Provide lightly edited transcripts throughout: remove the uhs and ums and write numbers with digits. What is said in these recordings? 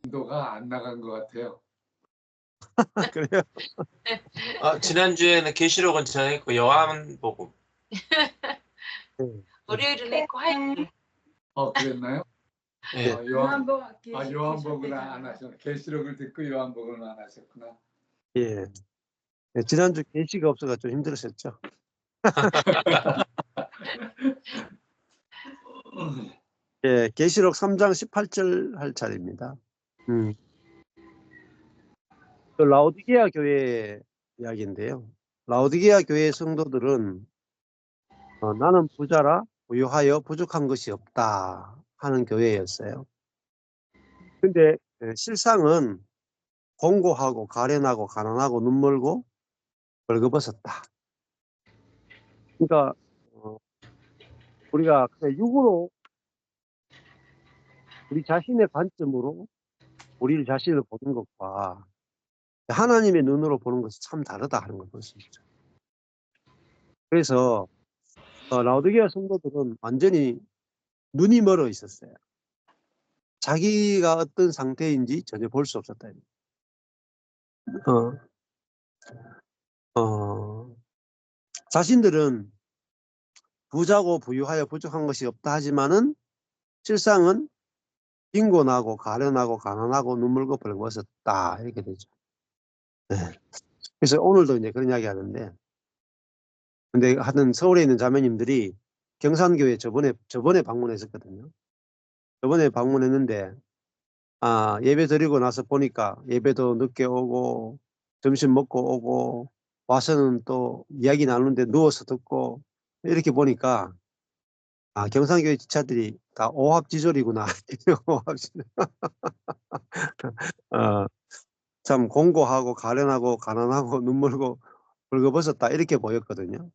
인도가 안 나간 것 같아요. 그래요? 지난주에는 계시록은 진행했고 요한복음. 네. 월요일은 했고 화요일은. 그랬나요? 예. 요한복음을 안 하셨. 계시록을 듣고 요한복음을 안 하셨구나. 예. 네, 지난주 계시가 없어서 좀 힘들으셨죠? 예, 계시록 3장 18절 할 차례입니다. 그 라오디게아 교회 이야기인데요. 라오디게아 교회 성도들은 나는 부자라 부유하여 부족한 것이 없다 하는 교회였어요. 근데 실상은 공고하고 가련하고 가난하고 눈멀고 벌거벗었다. 그러니까 우리가 그냥 육으로 우리 자신의 관점으로 우리 자신을 보는 것과 하나님의 눈으로 보는 것이 참 다르다 하는 걸 볼 수 있죠. 그래서 라오디게아 성도들은 완전히 눈이 멀어 있었어요. 자기가 어떤 상태인지 전혀 볼 수 없었다. 자신들은 부자고 부유하여 부족한 것이 없다 하지만은 실상은 빈곤하고 가련하고 가난하고 눈물고 벌거벗었다 이렇게 되죠. 네. 그래서 오늘도 이제 그런 이야기 하는데, 근데 하여튼 서울에 있는 자매님들이 경산교회 저번에 방문했었거든요. 저번에 방문했는데 예배 드리고 나서 보니까 예배도 늦게 오고 점심 먹고 오고 와서는 또 이야기 나누는데 누워서 듣고 이렇게 보니까 경산교회 지차들이 다 오합지졸이구나. 오합지졸. 참 공고하고 가련하고 가난하고 눈물고 벌거벗었다 이렇게 보였거든요.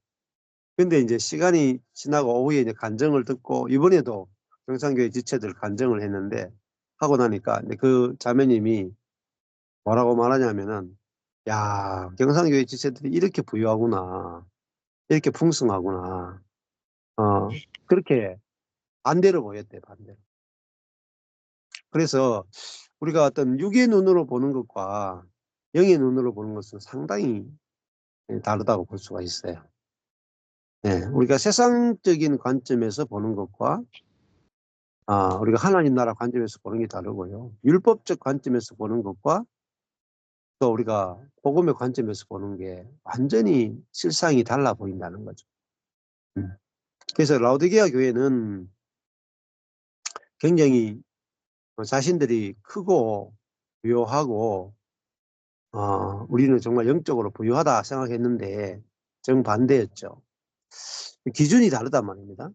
근데 이제 시간이 지나고 오후에 이제 간증을 듣고 이번에도 경산교회 지체들 간증을 했는데 하고 나니까 그 자매님이 뭐라고 말하냐면은 야, 경산교회 지체들이 이렇게 부유하구나, 이렇게 풍성하구나, 그렇게 반대로 보였대. 반대로. 그래서 우리가 어떤 육의 눈으로 보는 것과 영의 눈으로 보는 것은 상당히 다르다고 볼 수가 있어요. 네, 우리가 세상적인 관점에서 보는 것과 우리가 하나님 나라 관점에서 보는 게 다르고요. 율법적 관점에서 보는 것과 또 우리가 복음의 관점에서 보는 게 완전히 실상이 달라 보인다는 거죠. 그래서 라오디게아 교회는 굉장히 자신들이 크고 부유하고 우리는 정말 영적으로 부유하다 생각했는데 정반대였죠. 기준이 다르단 말입니다.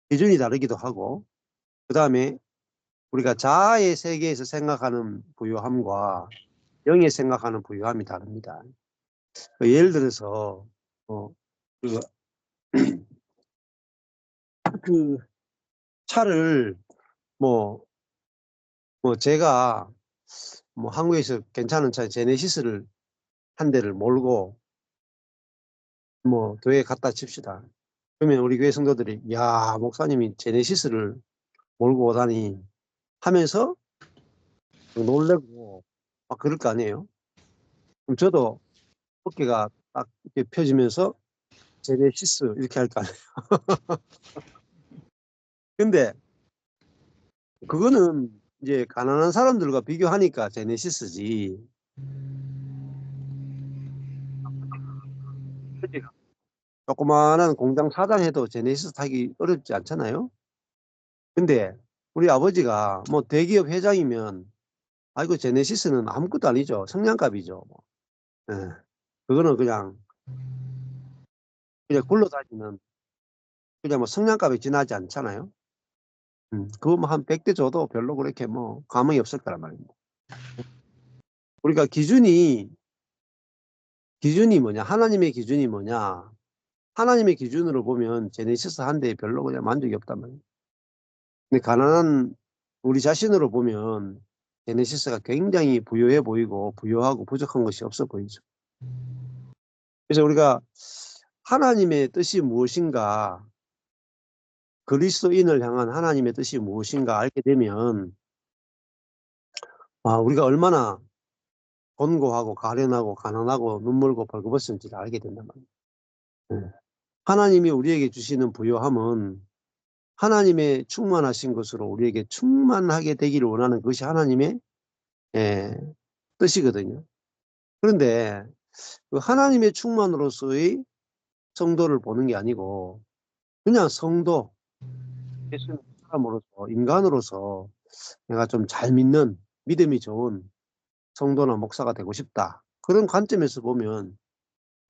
기준이 다르기도 하고 그 다음에 우리가 자아의 세계에서 생각하는 부유함과 영의 생각하는 부유함이 다릅니다. 예를 들어서 그 차를 뭐 제가 한국에서 괜찮은 차 제네시스를 한 대를 몰고 교회에 갖다 칩시다. 그러면 우리 교회 성도들이 야, 목사님이 제네시스를 몰고 오다니 하면서 놀래고 막 그럴 거 아니에요. 그럼 저도 어깨가 딱 이렇게 펴지면서 제네시스 이렇게 할 거 아니에요. 근데 그거는 이제 가난한 사람들과 비교하니까 제네시스지. 조그마한 공장 사장해도 제네시스 타기 어렵지 않잖아요. 근데 우리 아버지가 대기업 회장이면 아이고 제네시스는 아무것도 아니죠. 성냥갑이죠. 예. 그거는 그냥 굴러다니는 그냥 성냥갑에 지나지 않잖아요. 그거 한 100대 줘도 별로 그렇게 감흥이 없을 거란 말입니다. 우리가 기준이 뭐냐? 하나님의 기준이 뭐냐? 하나님의 기준으로 보면 제네시스 한 대에 별로 그냥 만족이 없단 말이에요. 근데 가난한 우리 자신으로 보면 제네시스가 굉장히 부유해 보이고 부유하고 부족한 것이 없어 보이죠. 그래서 우리가 하나님의 뜻이 무엇인가, 그리스도인을 향한 하나님의 뜻이 무엇인가 알게 되면 우리가 얼마나 곤고하고 가련하고 가난하고 눈물고 벌거벗은지를 알게 된단 말이에요. 예. 하나님이 우리에게 주시는 부요함은 하나님의 충만하신 것으로 우리에게 충만하게 되기를 원하는 것이 하나님의 예, 뜻이거든요. 그런데 그 하나님의 충만으로서의 성도를 보는 게 아니고 그냥 성도, 예수님 사람으로서 인간으로서 내가 좀 잘 믿는 믿음이 좋은 성도나 목사가 되고 싶다. 그런 관점에서 보면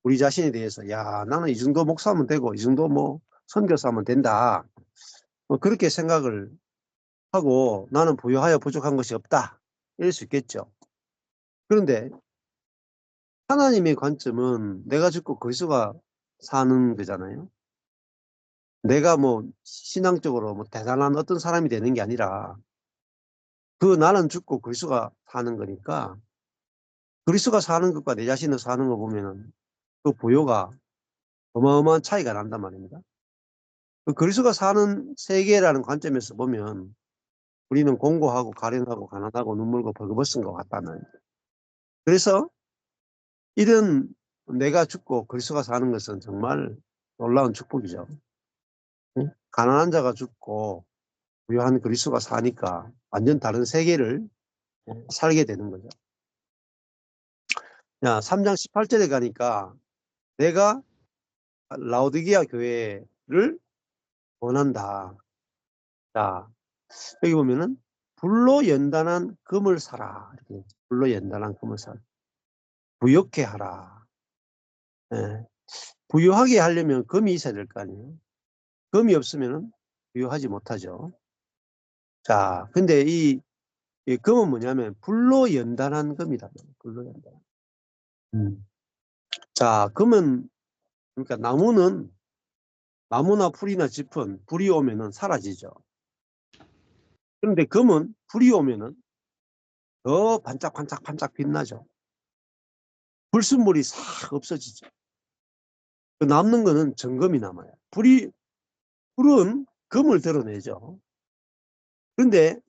우리 자신에 대해서 야 나는 이 정도 목사하면 되고 이 정도 뭐 선교사하면 된다. 뭐 그렇게 생각을 하고 나는 부유하여 부족한 것이 없다. 이럴 수 있겠죠. 그런데 하나님의 관점은 내가 죽고 그리스도가 사는 거잖아요. 내가 뭐 신앙적으로 뭐 대단한 어떤 사람이 되는 게 아니라 그 나는 죽고 그리스도가 사는 거니까 그리스도가 사는 것과 내 자신을 사는 거 보면은 그 부요가 어마어마한 차이가 난단 말입니다. 그 그리스도가 사는 세계라는 관점에서 보면 우리는 공고하고 가련하고 가난하고 눈물고 벌거벗은 것 같다는. 그래서 이런 내가 죽고 그리스도가 사는 것은 정말 놀라운 축복이죠. 응? 가난한 자가 죽고 부유한 그리스도가 사니까 완전 다른 세계를 살게 되는 거죠. 야, 3장 18절에 가니까 내가 라오디게아 교회를 원한다. 자, 여기 보면은 불로 연단한 금을 사라. 이렇게 불로 연단한 금을 사라. 부욕해 하라. 예. 부유하게 하려면 금이 있어야 될 거 아니에요. 금이 없으면 부유하지 못하죠. 자, 근데 이 금은 뭐냐면 불로 연단한 금이다. 불로 연단. 자, 금은 그러니까 나무나 풀이나 짚은 불이 오면은 사라지죠. 그런데 금은 불이 오면은 더 반짝반짝 빛나죠. 불순물이 싹 없어지죠. 그 남는 거는 정금이 남아요. 불은 금을 드러내죠. 그런데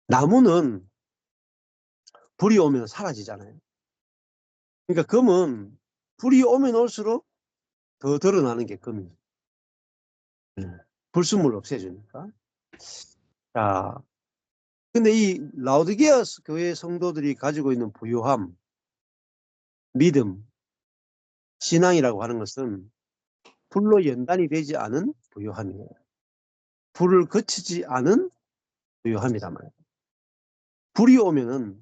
나무는 불이 오면 사라지잖아요. 그러니까 금은 불이 오면 올수록 더 드러나는 게 금이에요. 불순물을 없애주니까. 자, 근데 이 라오디게아 교회 성도들이 가지고 있는 부요함, 믿음, 신앙이라고 하는 것은 불로 연단이 되지 않은 부요함이에요. 불을 거치지 않은 부요함이란 말이에요. 불이 오면은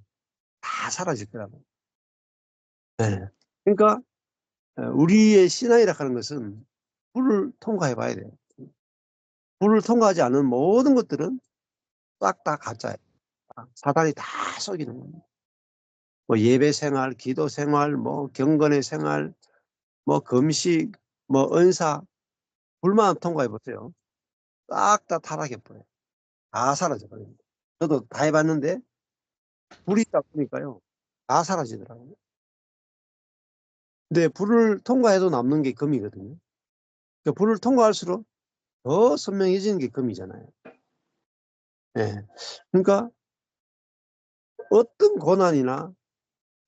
다 사라질 거라고. 네. 그러니까 우리의 신앙이라 하는 것은 불을 통과해 봐야 돼요. 불을 통과하지 않은 모든 것들은 싹 다 가짜예요. 사단이 다 속이는 겁니다. 뭐 예배 생활, 기도 생활, 뭐 경건의 생활, 뭐 금식, 뭐 은사, 불만 통과해 보세요. 싹 다 타락해 버려요. 다 사라져 버립니다. 저도 다 해봤는데 불이 있다 보니까요. 다 사라지더라고요. 근데 불을 통과해도 남는 게 금이거든요. 그러니까 불을 통과할수록 더 선명해지는 게 금이잖아요. 예. 그러니까 어떤 고난이나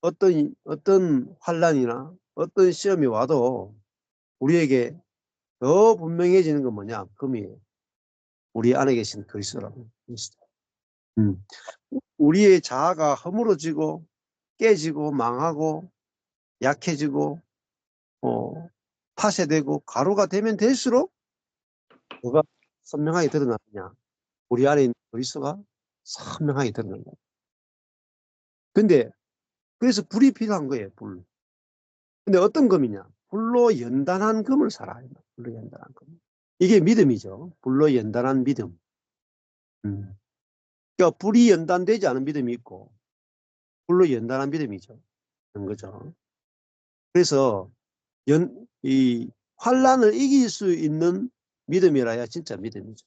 어떤 환란이나 어떤 시험이 와도 우리에게 더 분명해지는 건 뭐냐? 금이에요. 우리 안에 계신 그리스도라고. 그리스도. 우리의 자아가 허물어지고 깨지고 망하고 약해지고 파쇄되고 가루가 되면 될수록 뭐가 선명하게 드러나느냐? 우리 안에 있는 그리스도가 선명하게 드러난다. 근데 그래서 불이 필요한 거예요. 불. 근데 어떤 금이냐? 불로 연단한 금을 사라. 불로 연단한 금. 이게 믿음이죠. 불로 연단한 믿음. 그러니까 불이 연단되지 않은 믿음이 있고 불로 연단한 믿음이죠. 그런 거죠. 그래서 이 환란을 이길 수 있는 믿음이라야 진짜 믿음이죠.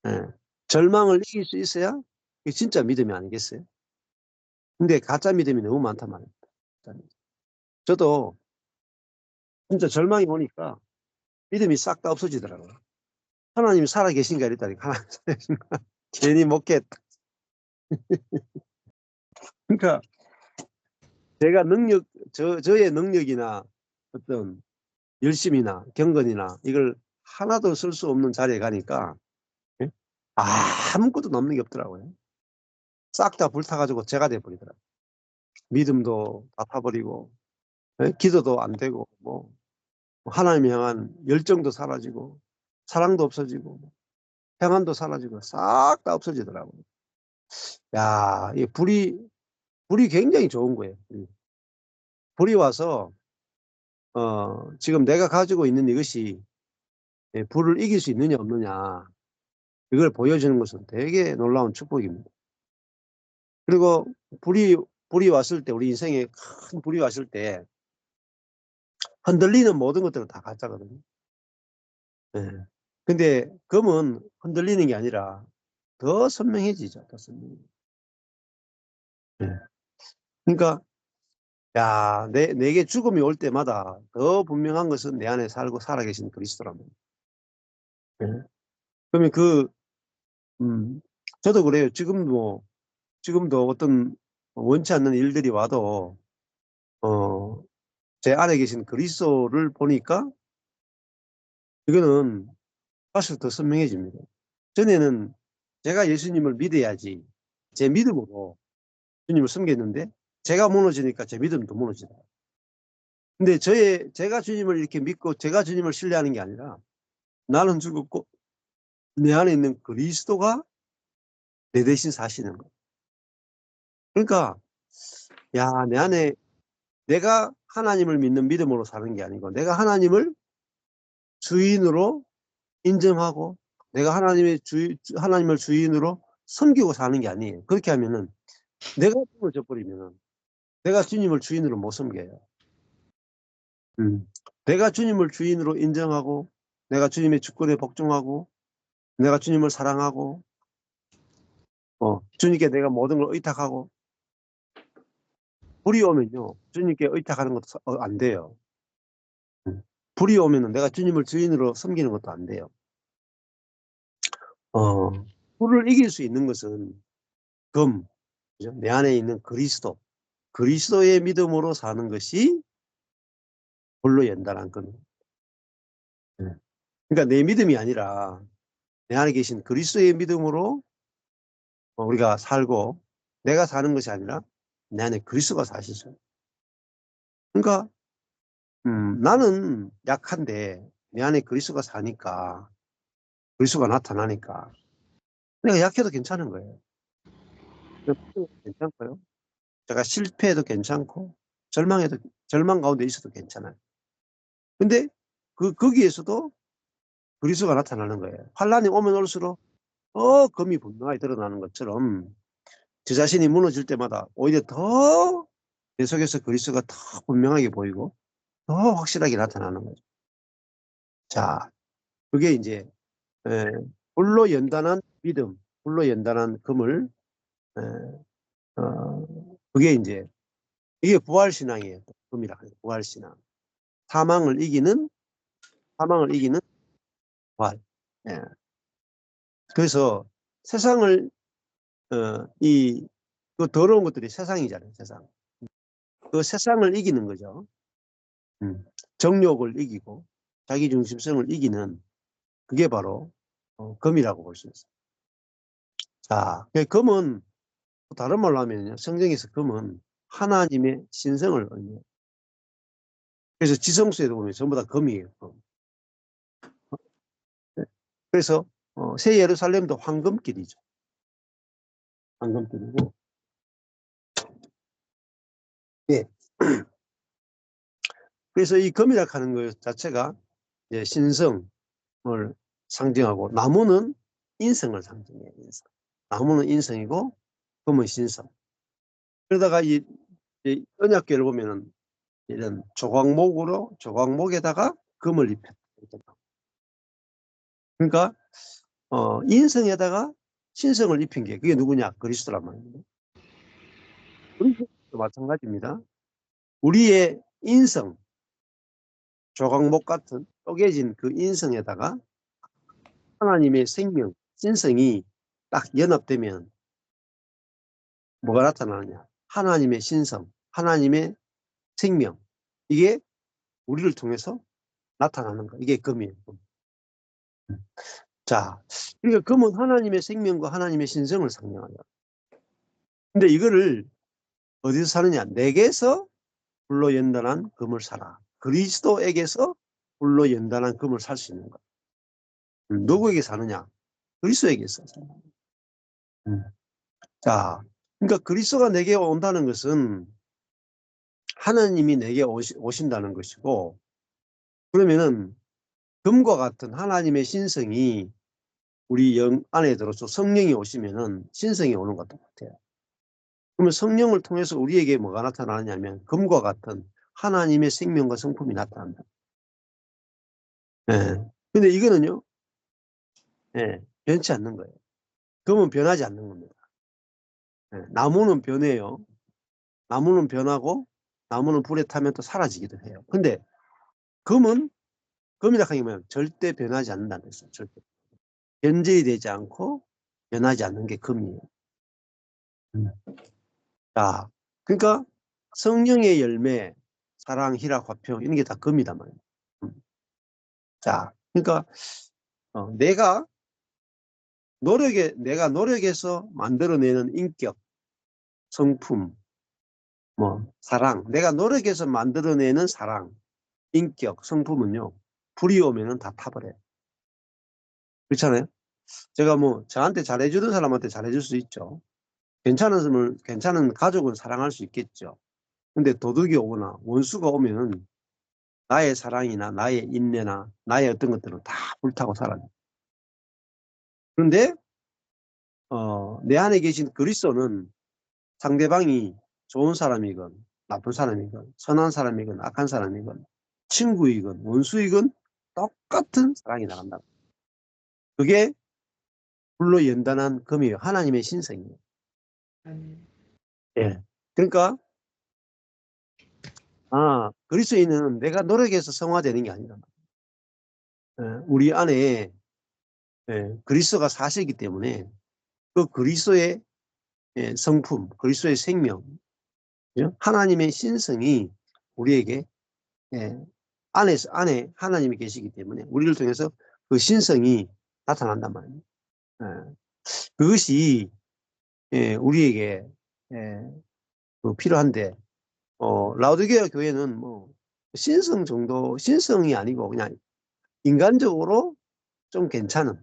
예. 절망을 이길 수 있어야 이게 진짜 믿음이 아니겠어요? 근데 가짜 믿음이 너무 많단 말입니다. 저도 진짜 절망이 오니까 믿음이 싹 다 없어지더라고요. 하나님이 살아계신가 이랬다니까. 하나님 살아계신가. 괜히 먹겠다. 그러니까 제가 저의 능력이나 어떤 열심이나 경건이나 이걸 하나도 쓸 수 없는 자리에 가니까 예? 아무것도 남는 게 없더라고요. 싹 다 불타가지고 제가 돼버리더라고요. 믿음도 다 타버리고 예? 기도도 안 되고 뭐 하나님 향한 열정도 사라지고 사랑도 없어지고 평안도 사라지고 싹 다 없어지더라고요. 야, 이 불이 굉장히 좋은 거예요. 불이 와서 지금 내가 가지고 있는 이것이 불을 이길 수 있느냐 없느냐 이걸 보여주는 것은 되게 놀라운 축복입니다. 그리고 불이 왔을 때 우리 인생에 큰 불이 왔을 때 흔들리는 모든 것들은 다 가짜거든요. 네. 근데 금은 흔들리는 게 아니라 더 선명해지죠. 더 선명해지죠. 네. 그러니까 야, 내게 죽음이 올 때마다 더 분명한 것은 내 안에 살고 살아계신 그리스도라면. 네. 그러면 저도 그래요. 지금도 어떤 원치 않는 일들이 와도, 제 안에 계신 그리스도를 보니까 이거는 사실 더 선명해집니다. 전에는 제가 예수님을 믿어야지 제 믿음으로 주님을 섬겼는데 제가 무너지니까 제 믿음도 무너지더라고요. 근데 제가 주님을 이렇게 믿고 제가 주님을 신뢰하는 게 아니라 나는 죽었고 내 안에 있는 그리스도가 내 대신 사시는 거예요. 그러니까 야, 내 안에 내가 하나님을 믿는 믿음으로 사는 게 아니고 내가 하나님을 주인으로 인정하고 내가 하나님을 주인으로 섬기고 사는 게 아니에요. 그렇게 하면은 내가 주님을 져버리면은 내가 주님을 주인으로 못 섬겨요. 내가 주님을 주인으로 인정하고 내가 주님의 주권에 복종하고 내가 주님을 사랑하고 주님께 내가 모든 걸 의탁하고 불이 오면요 주님께 의탁하는 것도 안 돼요. 불이 오면은 내가 주님을 주인으로 섬기는 것도 안 돼요. 불을 이길 수 있는 것은 그죠? 내 안에 있는 그리스도의 믿음으로 사는 것이 불로 연단한 겁니다. 그러니까 내 믿음이 아니라 내 안에 계신 그리스도의 믿음으로 우리가 살고 내가 사는 것이 아니라 내 안에 그리스도가 사시죠. 그러니까 나는 약한데 내 안에 그리스도가 사니까 그리스도가 나타나니까 내가 약해도 괜찮은 거예요. 괜찮고요. 제가 실패해도 괜찮고 절망 가운데 있어도 괜찮아요. 근데 거기에서도 그리스도가 나타나는 거예요. 환란이 오면 올수록 검이 분명하게 드러나는 것처럼 저 자신이 무너질 때마다 오히려 더 내 속에서 그리스도가 더 분명하게 보이고 더 확실하게 나타나는 거죠. 자, 그게 이제 불로 연단한 믿음, 불로 연단한 금을 그게 이제 이게 부활신앙이에요. 금이라 해요. 부활신앙. 사망을 이기는 부활. 예. 그래서 세상을 그 더러운 것들이 세상이잖아요. 세상. 그 세상을 이기는 거죠. 정욕을 이기고 자기 중심성을 이기는 그게 바로 금이라고 볼 수 있어요. 자, 금은 다른 말로 하면요. 성경에서 금은 하나님의 신성을 의미해요. 그래서 지성소에도 보면 전부 다 금이에요. 금. 그래서 새 예루살렘도 황금길이죠. 황금길이고. 예. 그래서 이 금이라 하는 것 자체가 신성을 상징하고 나무는 인성을 상징해요. 인성. 나무는 인성이고 금은 신성. 그러다가 이 언약궤를 보면은 이런 조각목에다가 금을 입혔다. 그러니까 인성에다가 신성을 입힌 게 그게 누구냐? 그리스도란 말입니다. 그리스도도 마찬가지입니다. 우리의 인성, 조각목 같은 쪼개진 그 인성에다가 하나님의 생명, 신성이 딱 연합되면 뭐가 나타나느냐? 하나님의 신성, 하나님의 생명. 이게 우리를 통해서 나타나는 거. 이게 금이에요. 금. 자, 그러니까 금은 하나님의 생명과 하나님의 신성을 상징하죠. 근데 이거를 어디서 사느냐? 내게서 불로 연단한 금을 사라. 그리스도에게서 불로 연단한 금을 살 수 있는 거야. 누구에게 사느냐? 그리스도에게서. 자, 그러니까 그리스도가 내게 온다는 것은 하나님이 내게 오신다는 것이고, 그러면은 금과 같은 하나님의 신성이 우리 영 안에 들어서 성령이 오시면은 신성이 오는 것도 같아요. 그러면 성령을 통해서 우리에게 뭐가 나타나냐면 금과 같은 하나님의 생명과 성품이 나타난다. 예. 근데 이거는요, 예, 변치 않는 거예요. 금은 변하지 않는 겁니다. 예, 나무는 변해요. 나무는 변하고, 나무는 불에 타면 또 사라지기도 해요. 근데 금은, 금이라 하는 게 뭐냐면 절대 변하지 않는다는 거죠. 절대. 변질이 되지 않고 변하지 않는 게 금이에요. 자, 그러니까 성령의 열매, 사랑, 희락, 화평 이런 게 다 금이단 말이에요. 자, 그러니까 내가 노력해서 만들어내는 인격, 성품, 뭐 사랑, 내가 노력해서 만들어내는 사랑, 인격, 성품은요, 불이 오면은 다 타버려요. 그렇잖아요? 제가 뭐 저한테 잘해주는 사람한테 잘해줄 수 있죠. 괜찮은 가족은 사랑할 수 있겠죠. 근데 도둑이 오거나 원수가 오면은 나의 사랑이나 나의 인내나 나의 어떤 것들은 다 불타고 사라져요. 그런데 내 안에 계신 그리스도는 상대방이 좋은 사람이건 나쁜 사람이건 선한 사람이건 악한 사람이건 친구이건 원수이건 똑같은 사랑이 나간다. 그게 불로 연단한 금이에요. 하나님의 신성이에요. 예. 그러니까 그리스도인은 내가 노력해서 성화되는 게 아니다. 우리 안에 그리스도가 사시기 때문에 그 그리스도의 성품, 그리스도의 생명, 하나님의 신성이 우리에게 안에 하나님이 계시기 때문에 우리를 통해서 그 신성이 나타난단 말이에요. 그것이 우리에게 필요한데 라오디게아 교회는 뭐 신성이 아니고 그냥 인간적으로 좀 괜찮은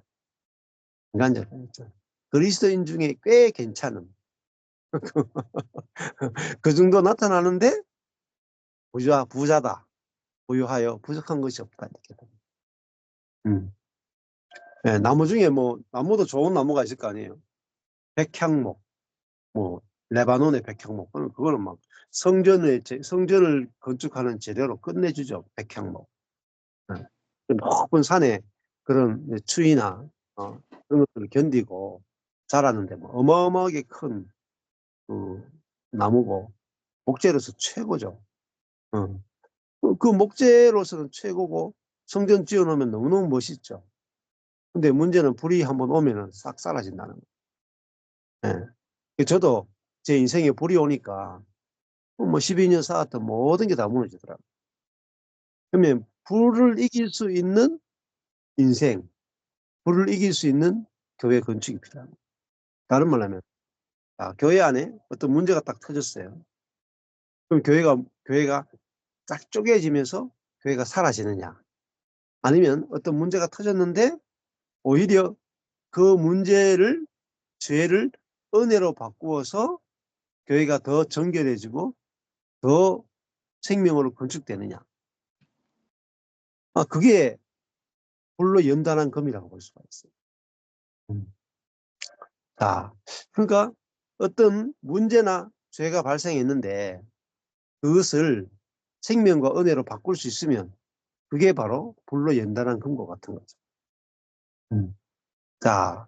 인간적으로 그리스도인 중에 꽤 괜찮은 그 정도 나타나는데 부자다. 부유하여 부족한 것이 없다. 이렇게. 나무 중에 뭐 나무도 좋은 나무가 있을 거 아니에요. 백향목, 뭐 레바논의 백향목. 그거는 막 성전을 건축하는 재료로 끝내주죠. 백향목. 높은 산에 그런 추위나 그런 것들을 견디고 자라는데 뭐 어마어마하게 큰 나무고 목재로서 최고죠. 그 목재로서는 최고고 성전 지어놓으면 너무너무 멋있죠. 근데 문제는 불이 한번 오면은 싹 사라진다는 거예요. 저도 제 인생에 불이 오니까 뭐 12년 살았던 모든 게 다 무너지더라고요. 그러면 불을 이길 수 있는 인생, 불을 이길 수 있는 교회 건축이 필요합니다. 다른 말로 하면 교회 안에 어떤 문제가 딱 터졌어요. 그럼 교회가 쫙 쪼개지면서 교회가 사라지느냐? 아니면 어떤 문제가 터졌는데 오히려 그 죄를 은혜로 바꾸어서 교회가 더 정결해지고 더 생명으로 건축되느냐? 그게 불로 연단한 금이라고 볼 수가 있어요. 자, 그러니까 어떤 문제나 죄가 발생했는데 그것을 생명과 은혜로 바꿀 수 있으면 그게 바로 불로 연단한 금과 같은 거죠. 자,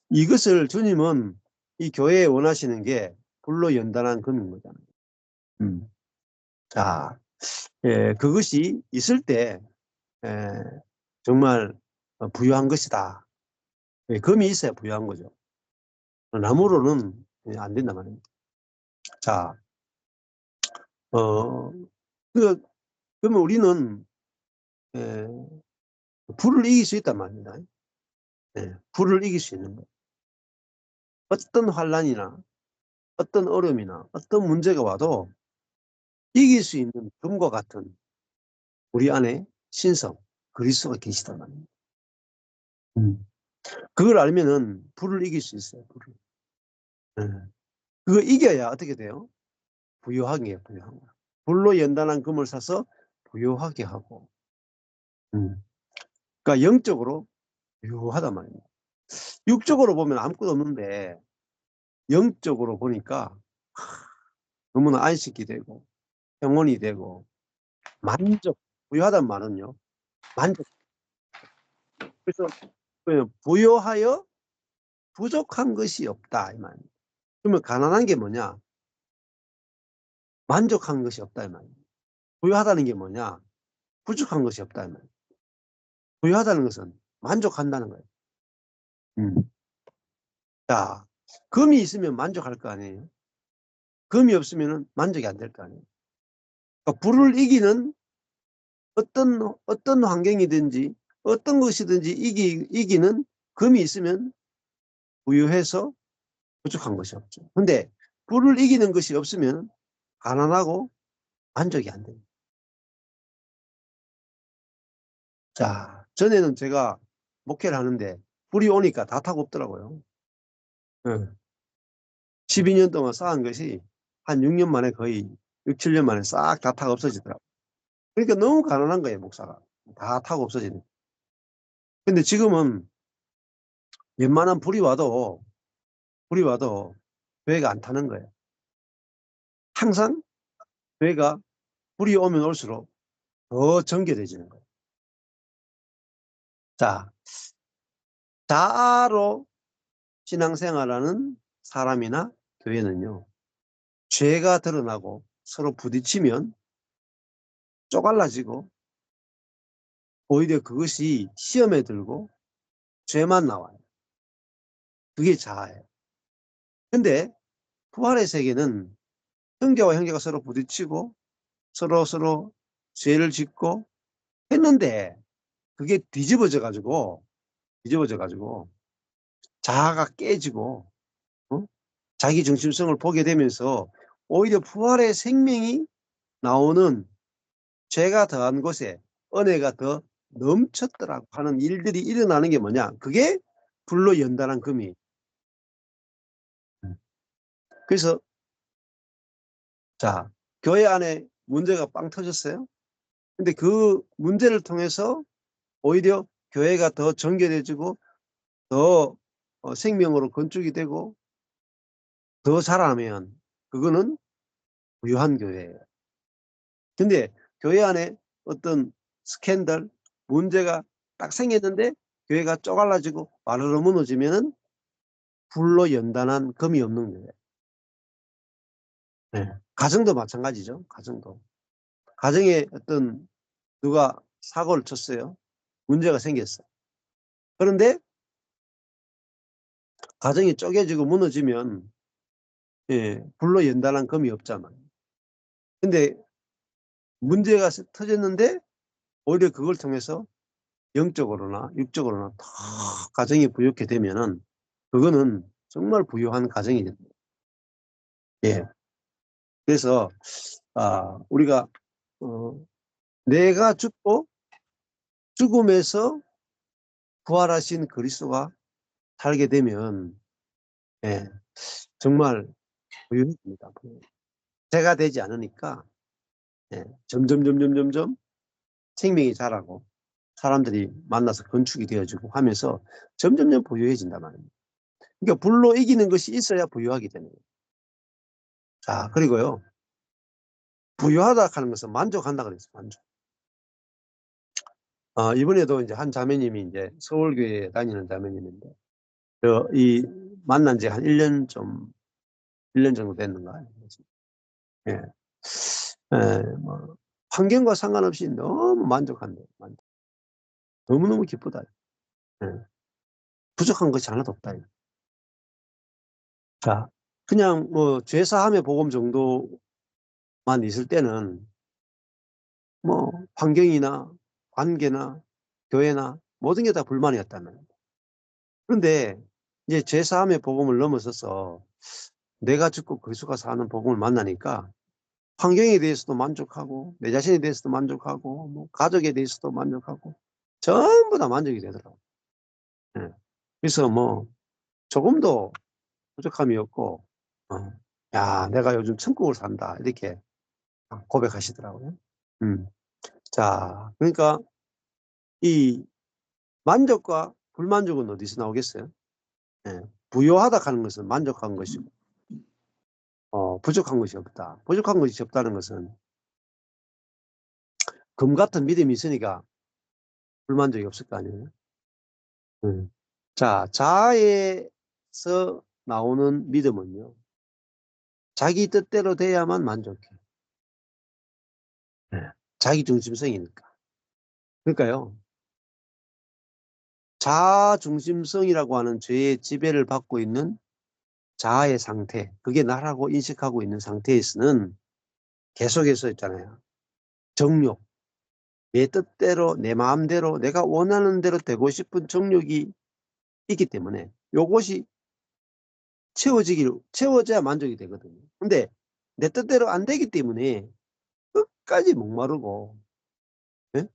이것을 주님은 이 교회에 원하시는 게 불로 연단한 금인 거잖아요. 자, 그것이 있을 때 정말 부유한 것이다. 예, 금이 있어야 부유한 거죠. 나무로는 안 된단 말입니다. 자, 그러면 우리는 예, 불을 이길 수 있단 말입니다. 예, 불을 이길 수 있는 거. 어떤 환란이나 어떤 어려움이나 어떤 문제가 와도 이길 수 있는 금과 같은 우리 안에 신성, 그리스도가 계시단 말입니다. 그걸 알면은 불을 이길 수 있어요. 불을. 예. 그거 이겨야 어떻게 돼요? 부유하게 해요. 부유한 거. 불로 연단한 금을 사서 부유하게 하고. 그러니까 영적으로 부유하단 말입니다. 육적으로 보면 아무것도 없는데 영적으로 보니까 너무나 안식이 되고 평온이 되고 만족. 부유하단 말은요. 만족. 그래서 부유하여 부족한 것이 없다 이 말입니다. 그러면 가난한 게 뭐냐? 만족한 것이 없다 이 말입니다. 부유하다는 게 뭐냐? 부족한 것이 없다 이 말입니다. 부유하다는 것은 만족한다는 거예요. 자, 금이 있으면 만족할 거 아니에요? 금이 없으면 만족이 안 될 거 아니에요? 그러니까 불을 이기는 어떤 환경이든지 어떤 것이든지 이기는 금이 있으면 부유해서 부족한 것이 없죠. 근데 불을 이기는 것이 없으면 가난하고 만족이 안 됩니다. 자, 전에는 제가 목회를 하는데 불이 오니까 다 타고 없더라고요. 12년 동안 쌓은 것이 한 6년 만에 거의 6, 7년 만에 싹 다 타고 없어지더라고요. 그러니까 너무 가난한 거예요, 목사가. 다 타고 없어지는. 근데 지금은 웬만한 불이 와도 교회가 안 타는 거예요. 항상 교회가 불이 오면 올수록 더 정결해지는 거예요. 자, 자아로 신앙생활하는 사람이나 교회는요, 죄가 드러나고 서로 부딪히면 쪼갈라지고 오히려 그것이 시험에 들고 죄만 나와요. 그게 자아예요. 근데 부활의 세계는 형제와 형제가 서로 부딪히고 서로 죄를 짓고 했는데 그게 뒤집어져 가지고 자아가 깨지고 자기 중심성을 보게 되면서 오히려 부활의 생명이 나오는 죄가 더한 곳에 은혜가 더 넘쳤더라고 하는 일들이 일어나는 게 뭐냐? 그게 불로 연단한 금이. 그래서 자, 교회 안에 문제가 빵 터졌어요. 근데 그 문제를 통해서 오히려 교회가 더 정결해지고 더 생명으로 건축이 되고 더 자라면 그거는 부유한 교회예요. 근데 교회 안에 어떤 스캔들, 문제가 딱 생겼는데 교회가 쪼갈라지고 와르르 무너지면은 불로 연단한 금이 없는 거예요. 네. 가정도 마찬가지죠. 가정에 어떤 누가 사고를 쳤어요. 문제가 생겼어요. 그런데 가정이 쪼개지고 무너지면 불로 연단한 금이 없잖아요. 근데 문제가 터졌는데 오히려 그걸 통해서 영적으로나 육적으로나 더 가정이 부유하게 되면은 그거는 정말 부유한 가정이 됩니다. 예. 그래서 우리가 내가 죽고 죽음에서 부활하신 그리스도가 살게 되면 정말 부유해집니다. 죄가 되지 않으니까 점점 생명이 자라고 사람들이 만나서 건축이 되어지고 하면서 점점 부유해진단 말입니다. 그러니까 불로 이기는 것이 있어야 부유하게 되는 거예요. 자, 그리고요. 부유하다 하는 것은 만족한다 그랬어요. 만족. 이번에도 이제 한 자매님이 이제 서울교회에 다니는 자매님인데, 이 만난 지 한 1년 정도 됐는가. 예. 뭐, 환경과 상관없이 너무 만족한대. 너무너무 기쁘다. 예. 부족한 것이 하나도 없다. 자, 그냥 뭐 죄사함의 복음 정도만 있을 때는 뭐 환경이나 관계나 교회나 모든 게 다 불만이었다면. 그런데 이제 죄사함의 복음을 넘어서서 내가 죽고 그리스도가 사는 복음을 만나니까 환경에 대해서도 만족하고 내 자신에 대해서도 만족하고 뭐 가족에 대해서도 만족하고 전부 다 만족이 되더라고요. 예. 그래서 뭐 조금도 부족함이 없고 야, 내가 요즘 천국을 산다 이렇게 고백하시더라고요. 자, 그러니까 이 만족과 불만족은 어디서 나오겠어요? 예. 부요하다 하는 것은 만족한 것이고 부족한 것이 없다. 부족한 것이 없다는 것은 금 같은 믿음이 있으니까 불만족이 없을 거 아니에요. 자, 자아에서 나오는 믿음은요, 자기 뜻대로 돼야만 만족해. 자기 중심성이니까. 그러니까요, 자아 중심성이라고 하는 죄의 지배를 받고 있는 자아의 상태, 그게 나라고 인식하고 있는 상태에서는 계속해서 있잖아요. 정욕, 내 뜻대로, 내 마음대로, 내가 원하는 대로 되고 싶은 정욕이 있기 때문에 요것이 채워져야 만족이 되거든요. 근데 내 뜻대로 안 되기 때문에 끝까지 목마르고, 예?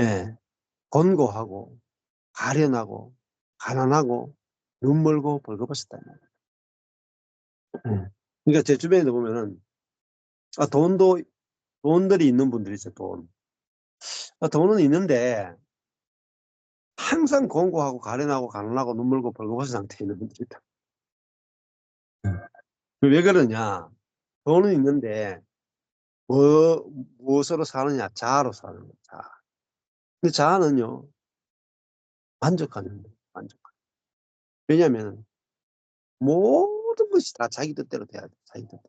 예. 곤고하고, 가련하고, 가난하고, 눈멀고 벌거벗었다. 그러니까 제 주변에도 보면은, 돈들이 있는 분들이 있어요, 돈. 돈은 있는데, 항상 곤고하고, 가련하고, 가난하고, 눈멀고 벌거벗은 상태에 있는 분들이 있다. 왜 그러냐? 돈은 있는데, 무엇으로 사느냐? 자아로 사는 거야, 자아. 근데 자아는요, 만족하는 거예요, 만족. 왜냐면, 모든 것이 다 자기 뜻대로 돼야 돼, 자기 뜻대로.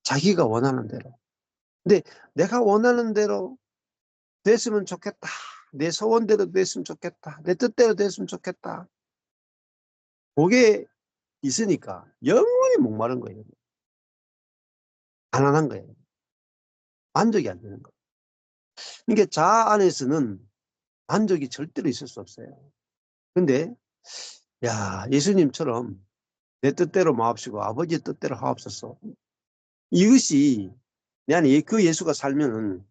자기가 원하는 대로. 근데 내가 원하는 대로 됐으면 좋겠다. 내 소원대로 됐으면 좋겠다. 내 뜻대로 됐으면 좋겠다. 그게 있으니까 영원히 목마른 거예요. 가난한 거예요. 만족이 안 되는 거예요. 그러니까 자아 안에서는 만족이 절대로 있을 수 없어요. 근데 야, 예수님처럼 내 뜻대로 마옵시고 아버지의 뜻대로 하옵소서. 이것이 그 예수가 살면은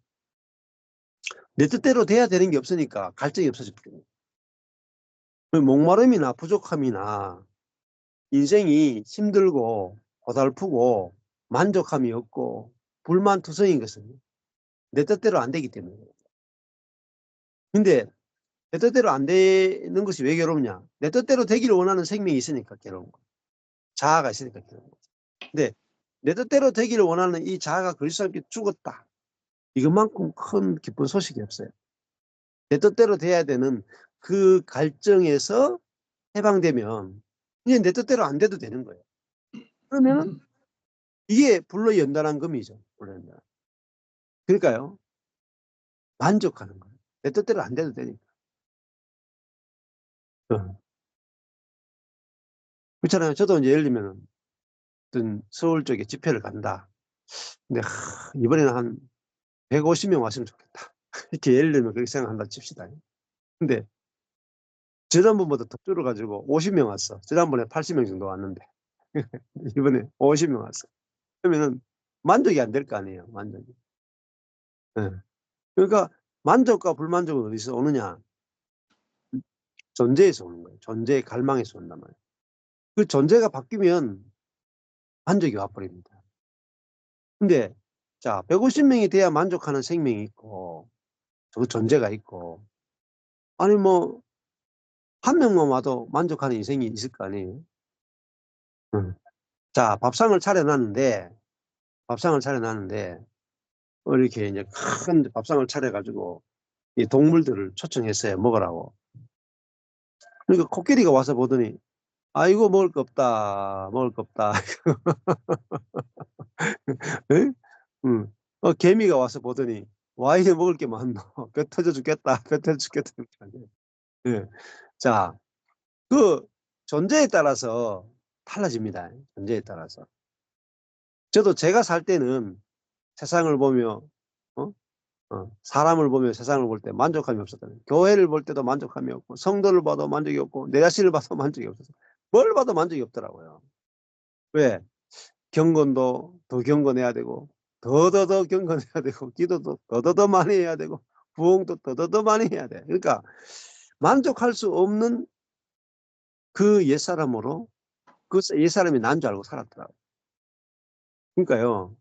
내 뜻대로 돼야 되는 게 없으니까 갈증이 없어졌거든요. 목마름이나 부족함이나 인생이 힘들고 고달프고 만족함이 없고 불만투성인 것은 내 뜻대로 안 되기 때문이에요. 근데 내 뜻대로 안 되는 것이 왜 괴롭냐? 내 뜻대로 되기를 원하는 생명이 있으니까 괴로운 거예요. 자아가 있으니까 괴로운 거죠. 근데 내 뜻대로 되기를 원하는 이 자아가 그리스도와 함께 죽었다. 이것만큼 큰 기쁜 소식이 없어요. 내 뜻대로 돼야 되는 그 갈증에서 해방되면 이제 내 뜻대로 안 돼도 되는 거예요. 그러면 이게 불로 연단한 금이죠. 불로 연단. 그러니까요. 만족하는 거예요. 내 뜻대로 안 돼도 되니까. 그렇잖아요. 저도 이제 예를 들면 어떤 서울 쪽에 집회를 간다. 근데 이번에는 한 150명 왔으면 좋겠다. 이렇게 예를 들면 그렇게 생각한다 칩시다. 근데 지난번보다 더 줄어가지고 50명 왔어. 지난번에 80명 정도 왔는데 이번에 50명 왔어. 그러면은 만족이 안 될 거 아니에요. 만족이. 네. 그러니까 만족과 불만족은 어디서 오느냐? 존재에서 오는 거예요. 존재의 갈망에서 온단 말이에요. 그 존재가 바뀌면 만족이 와버립니다. 근데 자, 150명이 돼야 만족하는 생명이 있고 그 존재가 있고 아니 뭐 한 명만 와도 만족하는 인생이 있을 거 아니에요. 자, 밥상을 차려놨는데 이렇게 이제 큰 밥상을 차려가지고 이 동물들을 초청했어요. 먹으라고. 그러니까 코끼리가 와서 보더니 아이고 먹을 거 없다. 에? 개미가 와서 보더니 와 이게 먹을 게 많노. 배 터져 죽겠다. 배 터져 죽겠다. 예. 자, 그 존재에 따라서 달라집니다. 존재에 따라서. 저도 제가 살 때는 세상을 보며 사람을 보며 세상을 볼 때 만족감이 없었거든요. 교회를 볼 때도 만족감이 없고 성도를 봐도 만족이 없고 내 자신을 봐도 만족이 없어서 뭘 봐도 만족이 없더라고요. 왜? 경건도 더 경건해야 되고 더더더 경건해야 되고 기도도 더더더 많이 해야 되고 부흥도 더더더 많이 해야 돼. 그러니까 만족할 수 없는 그 옛사람으로 그 옛사람이 난 줄 알고 살았더라고요. 그러니까요.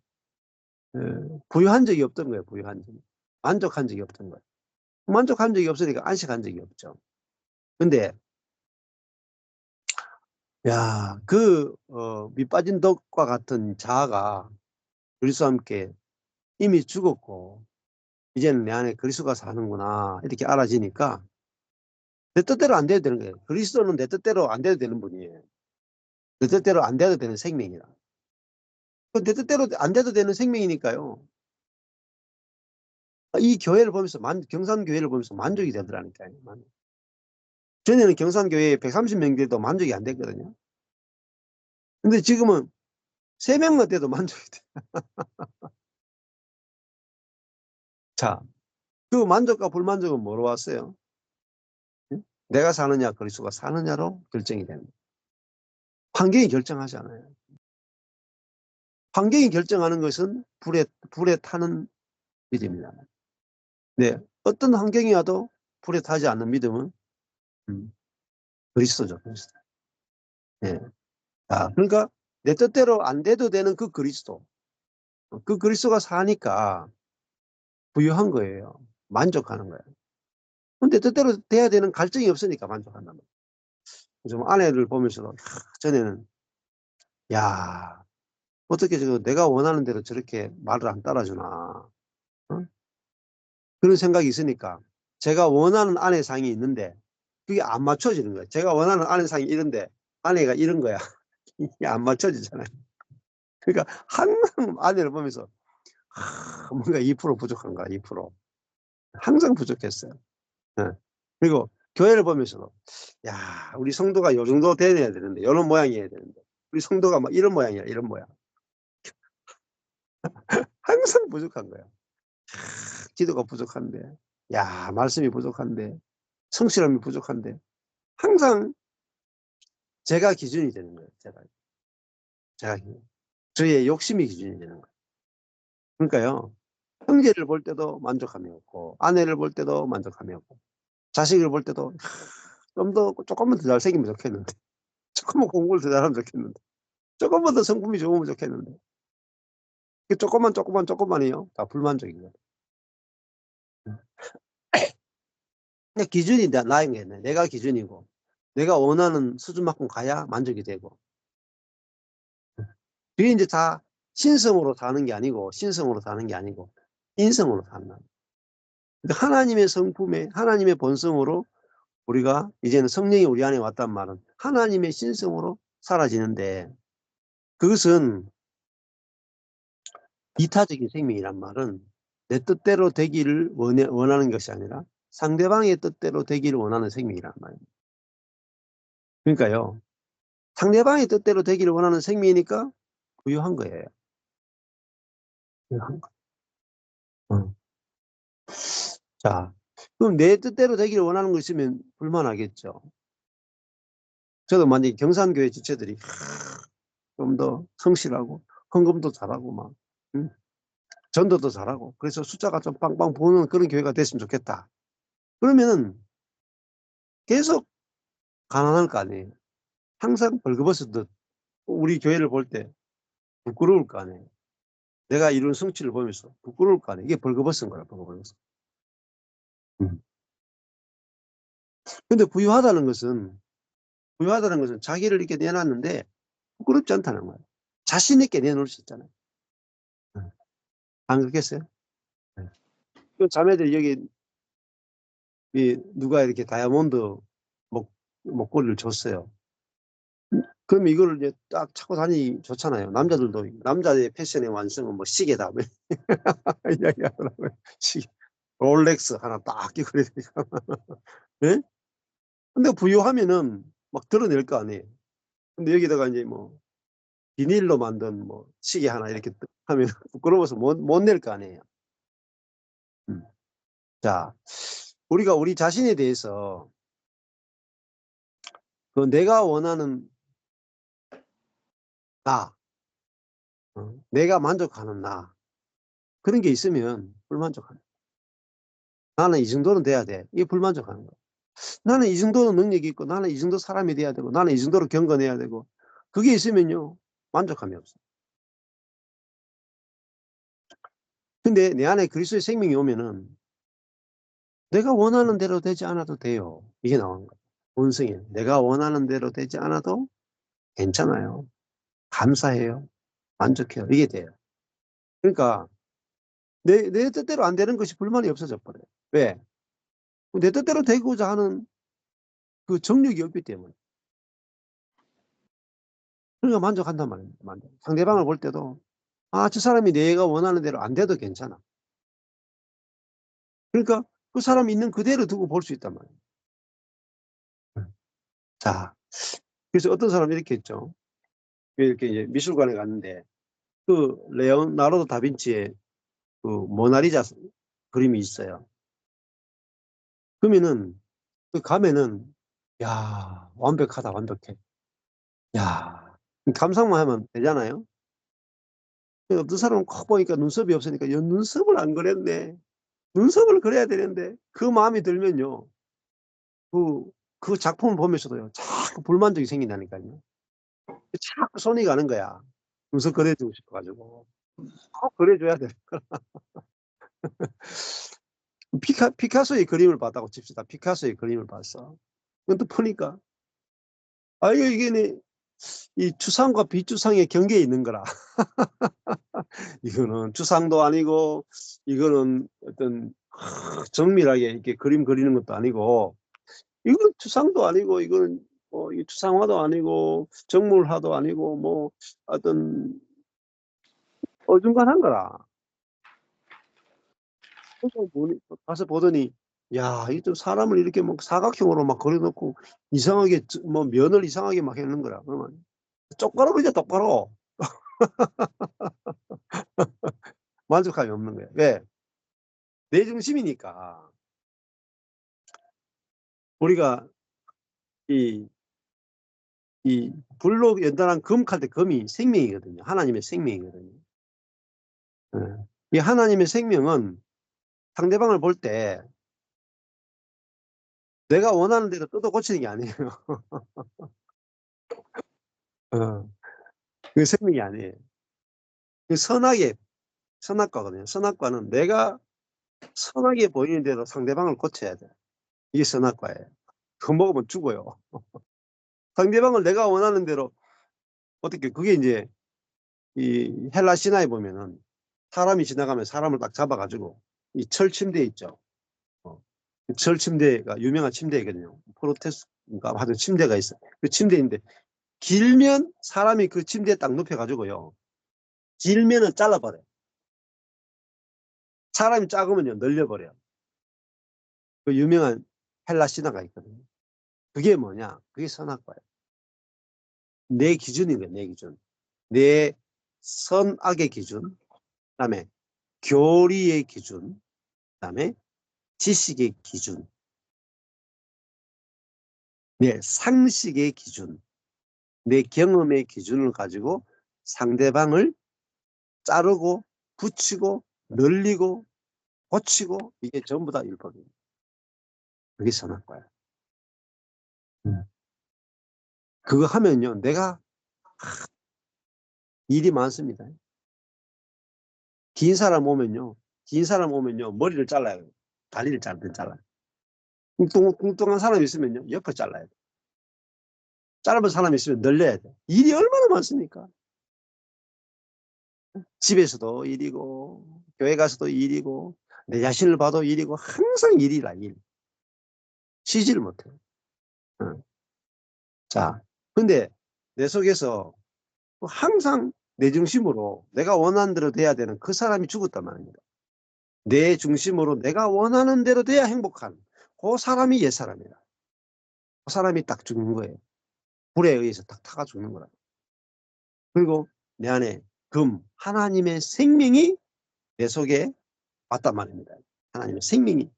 부유한 적이 없던 거예요. 부유한 적이. 만족한 적이 없던 거예요. 만족한 적이 없으니까 안식한 적이 없죠. 근데 야, 밑빠진 덕과 같은 자아가 그리스도와 함께 이미 죽었고 이제는 내 안에 그리스도가 사는구나 이렇게 알아지니까 내 뜻대로 안 돼도 되는 거예요. 그리스도는 내 뜻대로 안 돼도 되는 분이에요. 내 뜻대로 안 돼도 되는 생명이라. 내 뜻대로 안 돼도 되는 생명이니까요. 이 교회를 보면서 경산교회를 보면서 만족이 되더라니까요. 전에는 경산교회에 130명 돼도 만족이 안 됐거든요. 근데 지금은 3명만 돼도 만족이 돼. 자, 그 만족과 불만족은 뭐로 왔어요? 내가 사느냐 그리스도가 사느냐로 결정이 됩니다. 환경이 결정하잖아요. 환경이 결정하는 것은 불에 타는 믿음이다. 네, 어떤 환경이 와도 불에 타지 않는 믿음은 그리스도죠. 그리스도. 네. 그러니까 내 뜻대로 안 돼도 되는 그 그리스도. 그 그리스도가 사니까 부유한 거예요. 만족하는 거예요. 근데 뜻대로 돼야 되는 갈증이 없으니까 만족한단 말이에요. 좀 아내를 보면서도 전에는 야, 어떻게 내가 원하는 대로 저렇게 말을 안 따라주나. 어? 그런 생각이 있으니까 제가 원하는 아내상이 있는데 그게 안 맞춰지는 거예요. 제가 원하는 아내상이 이런데 아내가 이런 거야. 이게 안 맞춰지잖아요. 그러니까 항상 아내를 보면서 뭔가 2% 부족한가 2%. 항상 부족했어요. 네. 그리고 교회를 보면서도 야, 우리 성도가 요 정도 돼야 되는데 이런 모양이어야 되는데 우리 성도가 막 이런 모양이야 이런 모양. 항상 부족한 거야. 기도가 부족한데 야, 말씀이 부족한데 성실함이 부족한데 항상 제가 기준이 되는 거예요. 제가 저의 욕심이 기준이 되는 거예요. 그러니까요. 형제를 볼 때도 만족함이 없고 아내를 볼 때도 만족함이 없고 자식을 볼 때도 좀 더 조금만 더 잘생기면 좋겠는데 조금만 공부를 더 잘하면 좋겠는데 조금만 더 성품이 좋으면 좋겠는데 조금만이요. 다 불만족이거든요. 근데 기준이 나인 거예요. 내가 기준이고 내가 원하는 수준만큼 가야 만족이 되고 그게 이제 다 신성으로 사는 게 아니고 인성으로 사는 거예요. 그러니까 하나님의 성품에 하나님의 본성으로 우리가 이제는 성령이 우리 안에 왔단 말은 하나님의 신성으로 사라지는데 그것은 이타적인 생명이란 말은 내 뜻대로 되기를 원하는 것이 아니라 상대방의 뜻대로 되기를 원하는 생명이란 말이에요. 그러니까요. 상대방의 뜻대로 되기를 원하는 생명이니까 부유한 거예요. 부유한 거. 자, 그럼 내 뜻대로 되기를 원하는 거 있으면 불만하겠죠. 저도 만약에 경산교회 지체들이 좀 더 성실하고 헌금도 잘하고 막 전도도 잘하고 그래서 숫자가 좀 빵빵 부는 그런 교회가 됐으면 좋겠다. 그러면은 계속 가난할 거 아니에요. 항상 벌거벗은 듯 우리 교회를 볼 때 부끄러울 거 아니에요. 내가 이룬 성취를 보면서 부끄러울 거 아니에요. 이게 벌거벗은 거야, 벌거벗은. 근데 부유하다는 것은 자기를 이렇게 내놨는데 부끄럽지 않다는 거예요. 자신 있게 내놓을 수 있잖아요. 안 그렇겠어요? 그 자매들 여기 누가 이렇게 다이아몬드 목걸이를 줬어요. 그럼 이걸 이제 딱 차고 다니기 좋잖아요. 남자의 패션의 완성은 뭐 시계다. 이야기하더라고요. 시계. 롤렉스 하나 딱 끼고 그러니까. 예? 근데 부유하면은 막 드러낼 거 아니에요. 근데 여기다가 이제 뭐 비닐로 만든 뭐 시계 하나 이렇게 하면 부끄러워서 못 낼 거 아니에요. 자, 우리가 우리 자신에 대해서 그 내가 원하는 나, 내가 만족하는 나, 그런 게 있으면 불만족하는 거야. 나는 이 정도는 돼야 돼. 이게 불만족하는 거야. 나는 이 정도는 능력이 있고, 나는 이 정도 사람이 돼야 되고, 나는 이 정도로 경건해야 되고, 그게 있으면요, 만족함이 없어. 근데 내 안에 그리스도의 생명이 오면은 내가 원하는 대로 되지 않아도 돼요. 이게 나오는 거야. 본성이. 내가 원하는 대로 되지 않아도 괜찮아요. 감사해요. 만족해요. 이게 돼요. 그러니까 내 뜻대로 안 되는 것이 불만이 없어져 버려요. 왜? 내 뜻대로 되고자 하는 그 정력이 없기 때문에. 그러니까 만족한단 말입니다. 상대방을 볼 때도 저 사람이 내가 원하는 대로 안 돼도 괜찮아. 그러니까 그 사람이 있는 그대로 두고 볼 수 있단 말이에요. 자, 그래서 어떤 사람이 이렇게 했죠. 이렇게 이제 미술관에 갔는데 그 레오나르도 다빈치의 그 모나리자 그림이 있어요. 그러면은 그 가면은 야, 완벽하다, 완벽해. 야, 감상만 하면 되잖아요. 어떤 사람은 콕 보니까 눈썹이 없으니까 이 눈썹을 안 그렸네. 눈썹을 그려야 되는데 그 마음이 들면요. 그 작품을 보면서도요. 자꾸 불만족이 생긴다니까요. 자꾸 손이 가는 거야. 눈썹 그려주고 싶어가지고. 꼭 그려줘야 돼. 피카소의 그림을 봤다고 칩시다. 피카소의 그림을 봤어. 근데 보니까 이게 이 추상과 비추상의 경계에 있는 거라. 이거는 추상도 아니고 이거는 어떤 정밀하게 이렇게 그림 그리는 것도 아니고 이건 추상도 아니고 이거는 이 추상화도 아니고 정물화도 아니고 뭐 어떤 어중간한 거라. 그래서 가서 보더니 야, 이 좀 사람을 이렇게 막 사각형으로 막 그려놓고 이상하게 뭐 면을 이상하게 막 해놓는 거라. 그러면 똑바로 그려 똑바로. 만족감이 없는 거예요. 왜? 내 중심이니까. 우리가 이 불로 연단한 금칼 때 금이 생명이거든요. 하나님의 생명이거든요. 이 하나님의 생명은 상대방을 볼 때 내가 원하는 대로 뜯어 고치는 게 아니에요. 그 생명이 아니에요. 그 선악과거든요. 선악과는 내가 선하게 보이는 대로 상대방을 고쳐야 돼. 이게 선악과예요. 그거 먹으면 죽어요. 상대방을 내가 원하는 대로 어떻게 그게 이제 이 헬라 신화에 보면은 사람이 지나가면 사람을 딱 잡아가지고 이 철 침대 있죠. 철 침대가 유명한 침대거든요. 프로테스인가 하여튼 침대가 있어. 그 침대인데 길면 사람이 그 침대에 딱 눕혀가지고요. 길면은 잘라버려요. 사람이 작으면요 늘려버려요. 그 유명한 헬라 신화가 있거든요. 그게 뭐냐? 그게 선악과예요. 내 기준인 거예요. 내 기준. 내 선악의 기준. 그다음에 교리의 기준. 그다음에 지식의 기준. 내 상식의 기준. 내 경험의 기준을 가지고 상대방을 자르고 붙이고 늘리고 고치고 이게 전부 다 율법입니다. 그게 선악과예요. 그거 하면요 내가 일이 많습니다. 긴 사람 오면요 머리를 잘라요. 다리를 잘라요. 뚱뚱한 사람이 있으면요 옆을 잘라야 돼. 짧은 사람이 있으면 늘려야 돼. 일이 얼마나 많습니까? 집에서도 일이고 교회 가서도 일이고 내 자신을 봐도 일이고 항상 일이라 일. 쉬지를 못해요. 자, 근데 내 속에서 항상 내 중심으로 내가 원하는 대로 돼야 되는 그 사람이 죽었단 말입니다. 내 중심으로 내가 원하는 대로 돼야 행복한 그 사람이 옛사람이다. 그 사람이 딱 죽는 거예요. 불에 의해서 탁 타가 죽는 거라. 그리고 내 안에 하나님의 생명이 내 속에 왔단 말입니다. 하나님의 생명이.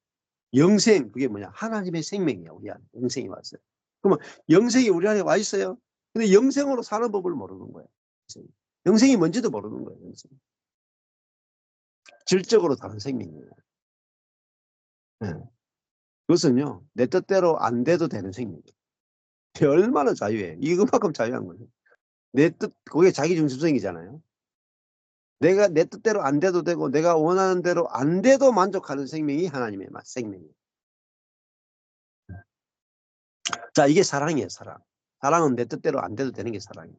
영생, 그게 뭐냐? 하나님의 생명이야, 우리 안에. 영생이 왔어요. 그러면 영생이 우리 안에 와 있어요. 근데 영생으로 사는 법을 모르는 거예요. 영생이 뭔지도 모르는 거예요. 영생. 질적으로 다른 생명이에요. 네. 그것은요, 내 뜻대로 안 돼도 되는 생명이에요. 얼마나 자유해. 이것만큼 자유한 거예요. 내 뜻, 그게 자기 중심성이잖아요. 내가 내 뜻대로 안 돼도 되고, 내가 원하는 대로 안 돼도 만족하는 생명이 하나님의 생명이에요. 자, 이게 사랑이에요, 사랑. 사랑은 내 뜻대로 안 돼도 되는 게 사랑이에요.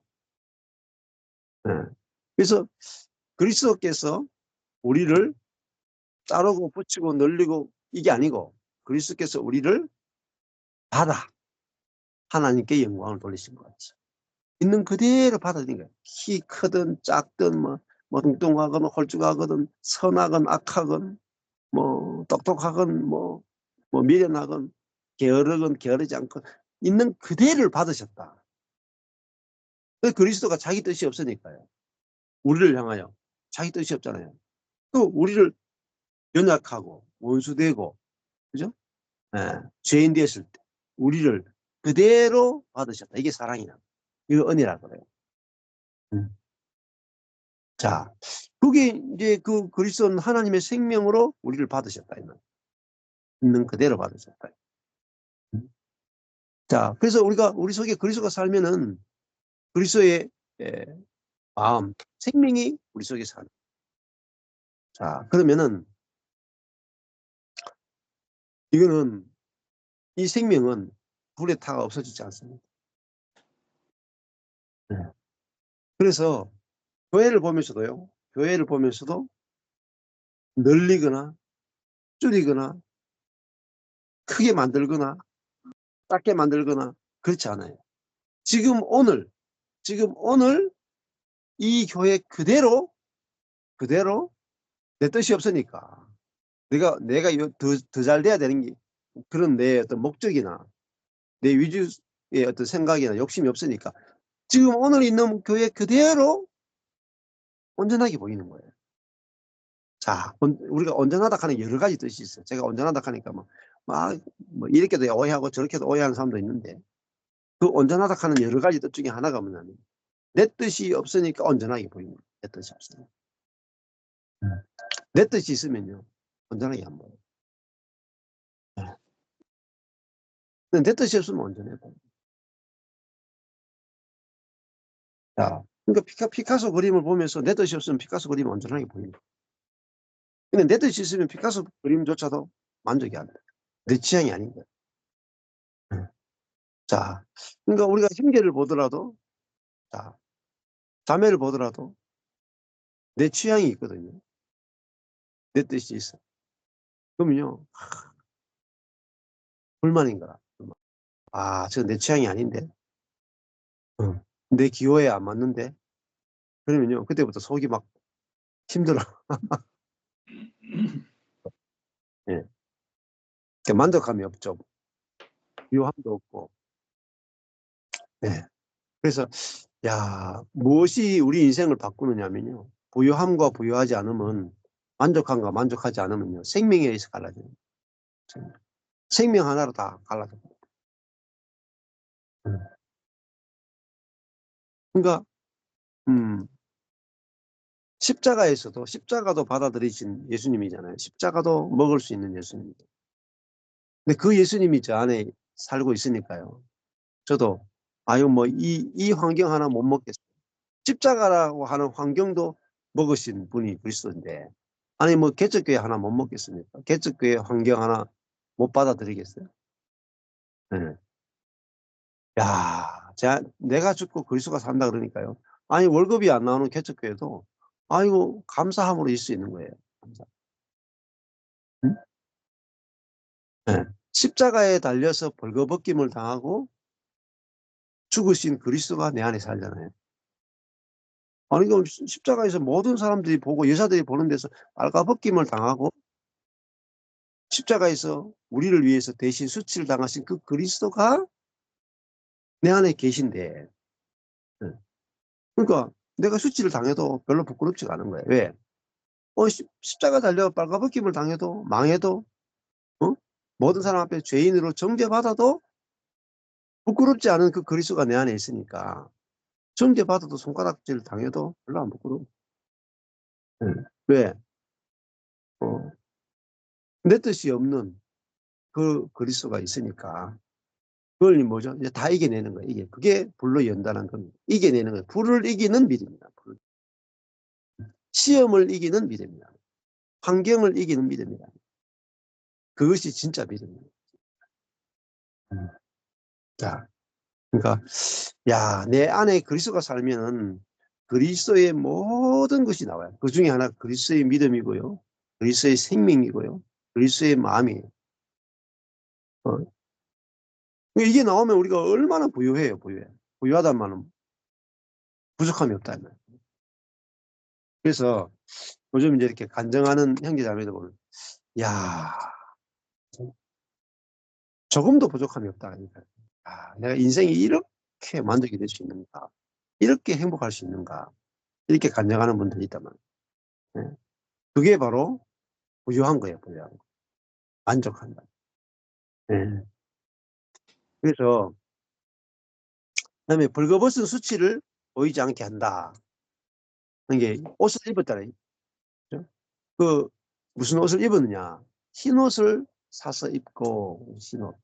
네. 그래서 그리스도께서 우리를 자르고 붙이고 늘리고 이게 아니고 그리스도께서 우리를 받아 하나님께 영광을 돌리신 것 같죠. 있는 그대로 받아들인 거예요. 키 크든 작든 뭐 뚱뚱하건 홀쭉하거든 선하건 악하건 뭐 똑똑하건 뭐 미련하건 게으르건 게으르지 않건 있는 그대로를 받으셨다. 그리스도가 자기 뜻이 없으니까요. 우리를 향하여 자기 뜻이 없잖아요. 또 우리를 연약하고 원수되고 그죠? 예, 죄인 되었을 때 우리를 그대로 받으셨다. 이게 사랑이야. 이거 은혜라고 그래요. 자, 그게 이제 그 그리스도는 하나님의 생명으로 우리를 받으셨다. 있는 그대로 받으셨다. 자, 그래서 우리 속에 그리스도가 살면은 그리스도의 마음, 생명이 우리 속에 사는. 자, 그러면은 이거는 이 생명은 불에 타가 없어지지 않습니다. 네. 그래서 교회를 보면서도 늘리거나 줄이거나 크게 만들거나 작게 만들거나 그렇지 않아요. 지금 오늘 이 교회 그대로 내 뜻이 없으니까 내가 더 잘 돼야 되는 게 그런 내 어떤 목적이나 내 위주의 어떤 생각이나 욕심이 없으니까 지금 오늘 있는 교회 그대로 온전하게 보이는 거예요. 자, 우리가 온전하다 하는 여러 가지 뜻이 있어요. 제가 온전하다 하니까 뭐 이렇게도 오해하고 저렇게도 오해하는 사람도 있는데 그 온전하다 하는 여러 가지 뜻 중에 하나가 뭐냐면 내 뜻이 없으니까 온전하게 보이는 거예요. 내 뜻이 없으니까. 내 뜻이 있으면요 온전하게 안 보여요. 근데 내 뜻이 없으면 온전해 보여요. 자, 그러니까 피카소 그림을 보면서 내 뜻이 없으면 피카소 그림이 온전하게 보입니다. 근데 내 뜻이 있으면 피카소 그림조차도 만족이 안 돼요. 내 취향이 아닌 거예요. 자, 그러니까 우리가 형제를 보더라도, 자, 자매를 보더라도 내 취향이 있거든요. 내 뜻이 있어. 그러면요, 불만인 거라. 아, 저 내 취향이 아닌데, 내 기호에 안 맞는데, 그러면요, 그때부터 속이 막 힘들어. 예. 만족감이 없죠. 유함도 없고. 예. 그래서, 야, 무엇이 우리 인생을 바꾸느냐면요. 부유함과 부유하지 않으면, 만족함과 만족하지 않으면요. 생명에 의해서 갈라져요. 생명 하나로 다 갈라져요. 그러니까, 십자가도 받아들이신 예수님이잖아요. 십자가도 먹을 수 있는 예수님입니다. 근데 그 예수님이 저 안에 살고 있으니까요. 저도, 이 환경 하나 못 먹겠어요. 십자가라고 하는 환경도 먹으신 분이 그리스도인데, 아니, 개척교회 하나 못 먹겠습니까? 개척교회 환경 하나 못 받아들이겠어요? 네. 야, 내가 죽고 그리스도가 산다 그러니까요. 아니, 월급이 안 나오는 개척교회도, 아이고, 감사함으로 있을 수 있는 거예요. 감사. 응? 네. 십자가에 달려서 벌거벗김을 당하고 죽으신 그리스도가 내 안에 살잖아요. 아니, 그럼 십자가에서 모든 사람들이 보고 여자들이 보는 데서 알가벗김을 당하고 십자가에서 우리를 위해서 대신 수치를 당하신 그 그리스도가 내 안에 계신데. 예. 그러니까 내가 수치를 당해도 별로 부끄럽지가 않은 거예요. 왜? 십자가 달려 빨가벗김을 당해도 망해도 어? 모든 사람 앞에 죄인으로 정죄받아도 부끄럽지 않은 그 그리스도가 내 안에 있으니까 정죄받아도 손가락질 당해도 별로 안 부끄러워. 예. 왜? 내 뜻이 없는 그 그리스도가 있으니까 그걸 뭐죠? 이제 다 이겨내는 거예요. 이게 그게 불로 연단한 겁니다. 이겨내는 거예요. 불을 이기는 믿음이다. 불. 시험을 이기는 믿음이다. 환경을 이기는 믿음이다. 그것이 진짜 믿음입니다. 자, 그러니까 야, 내 안에 그리스도가 살면은 그리스도의 모든 것이 나와요. 그 중에 하나 그리스도의 믿음이고요. 그리스도의 생명이고요. 그리스도의 마음이에요. 이게 나오면 우리가 얼마나 부유해요, 부유해. 부유하단 말은 부족함이 없다. 그래서 요즘 이제 이렇게 간증하는 형제자매들 보면, 야, 조금도 부족함이 없다. 그러니까, 내가 인생이 이렇게 만족이 될 수 있는가, 이렇게 행복할 수 있는가, 이렇게 간증하는 분들이 있단 말이에요. 그게 바로 부유한 거예요, 부유한 거. 만족한다. 네. 그래서, 그 다음에 벌거벗은 수치를 보이지 않게 한다. 이게 옷을 입었잖아요. 그, 무슨 옷을 입었느냐. 흰 옷을 사서 입고, 흰 옷.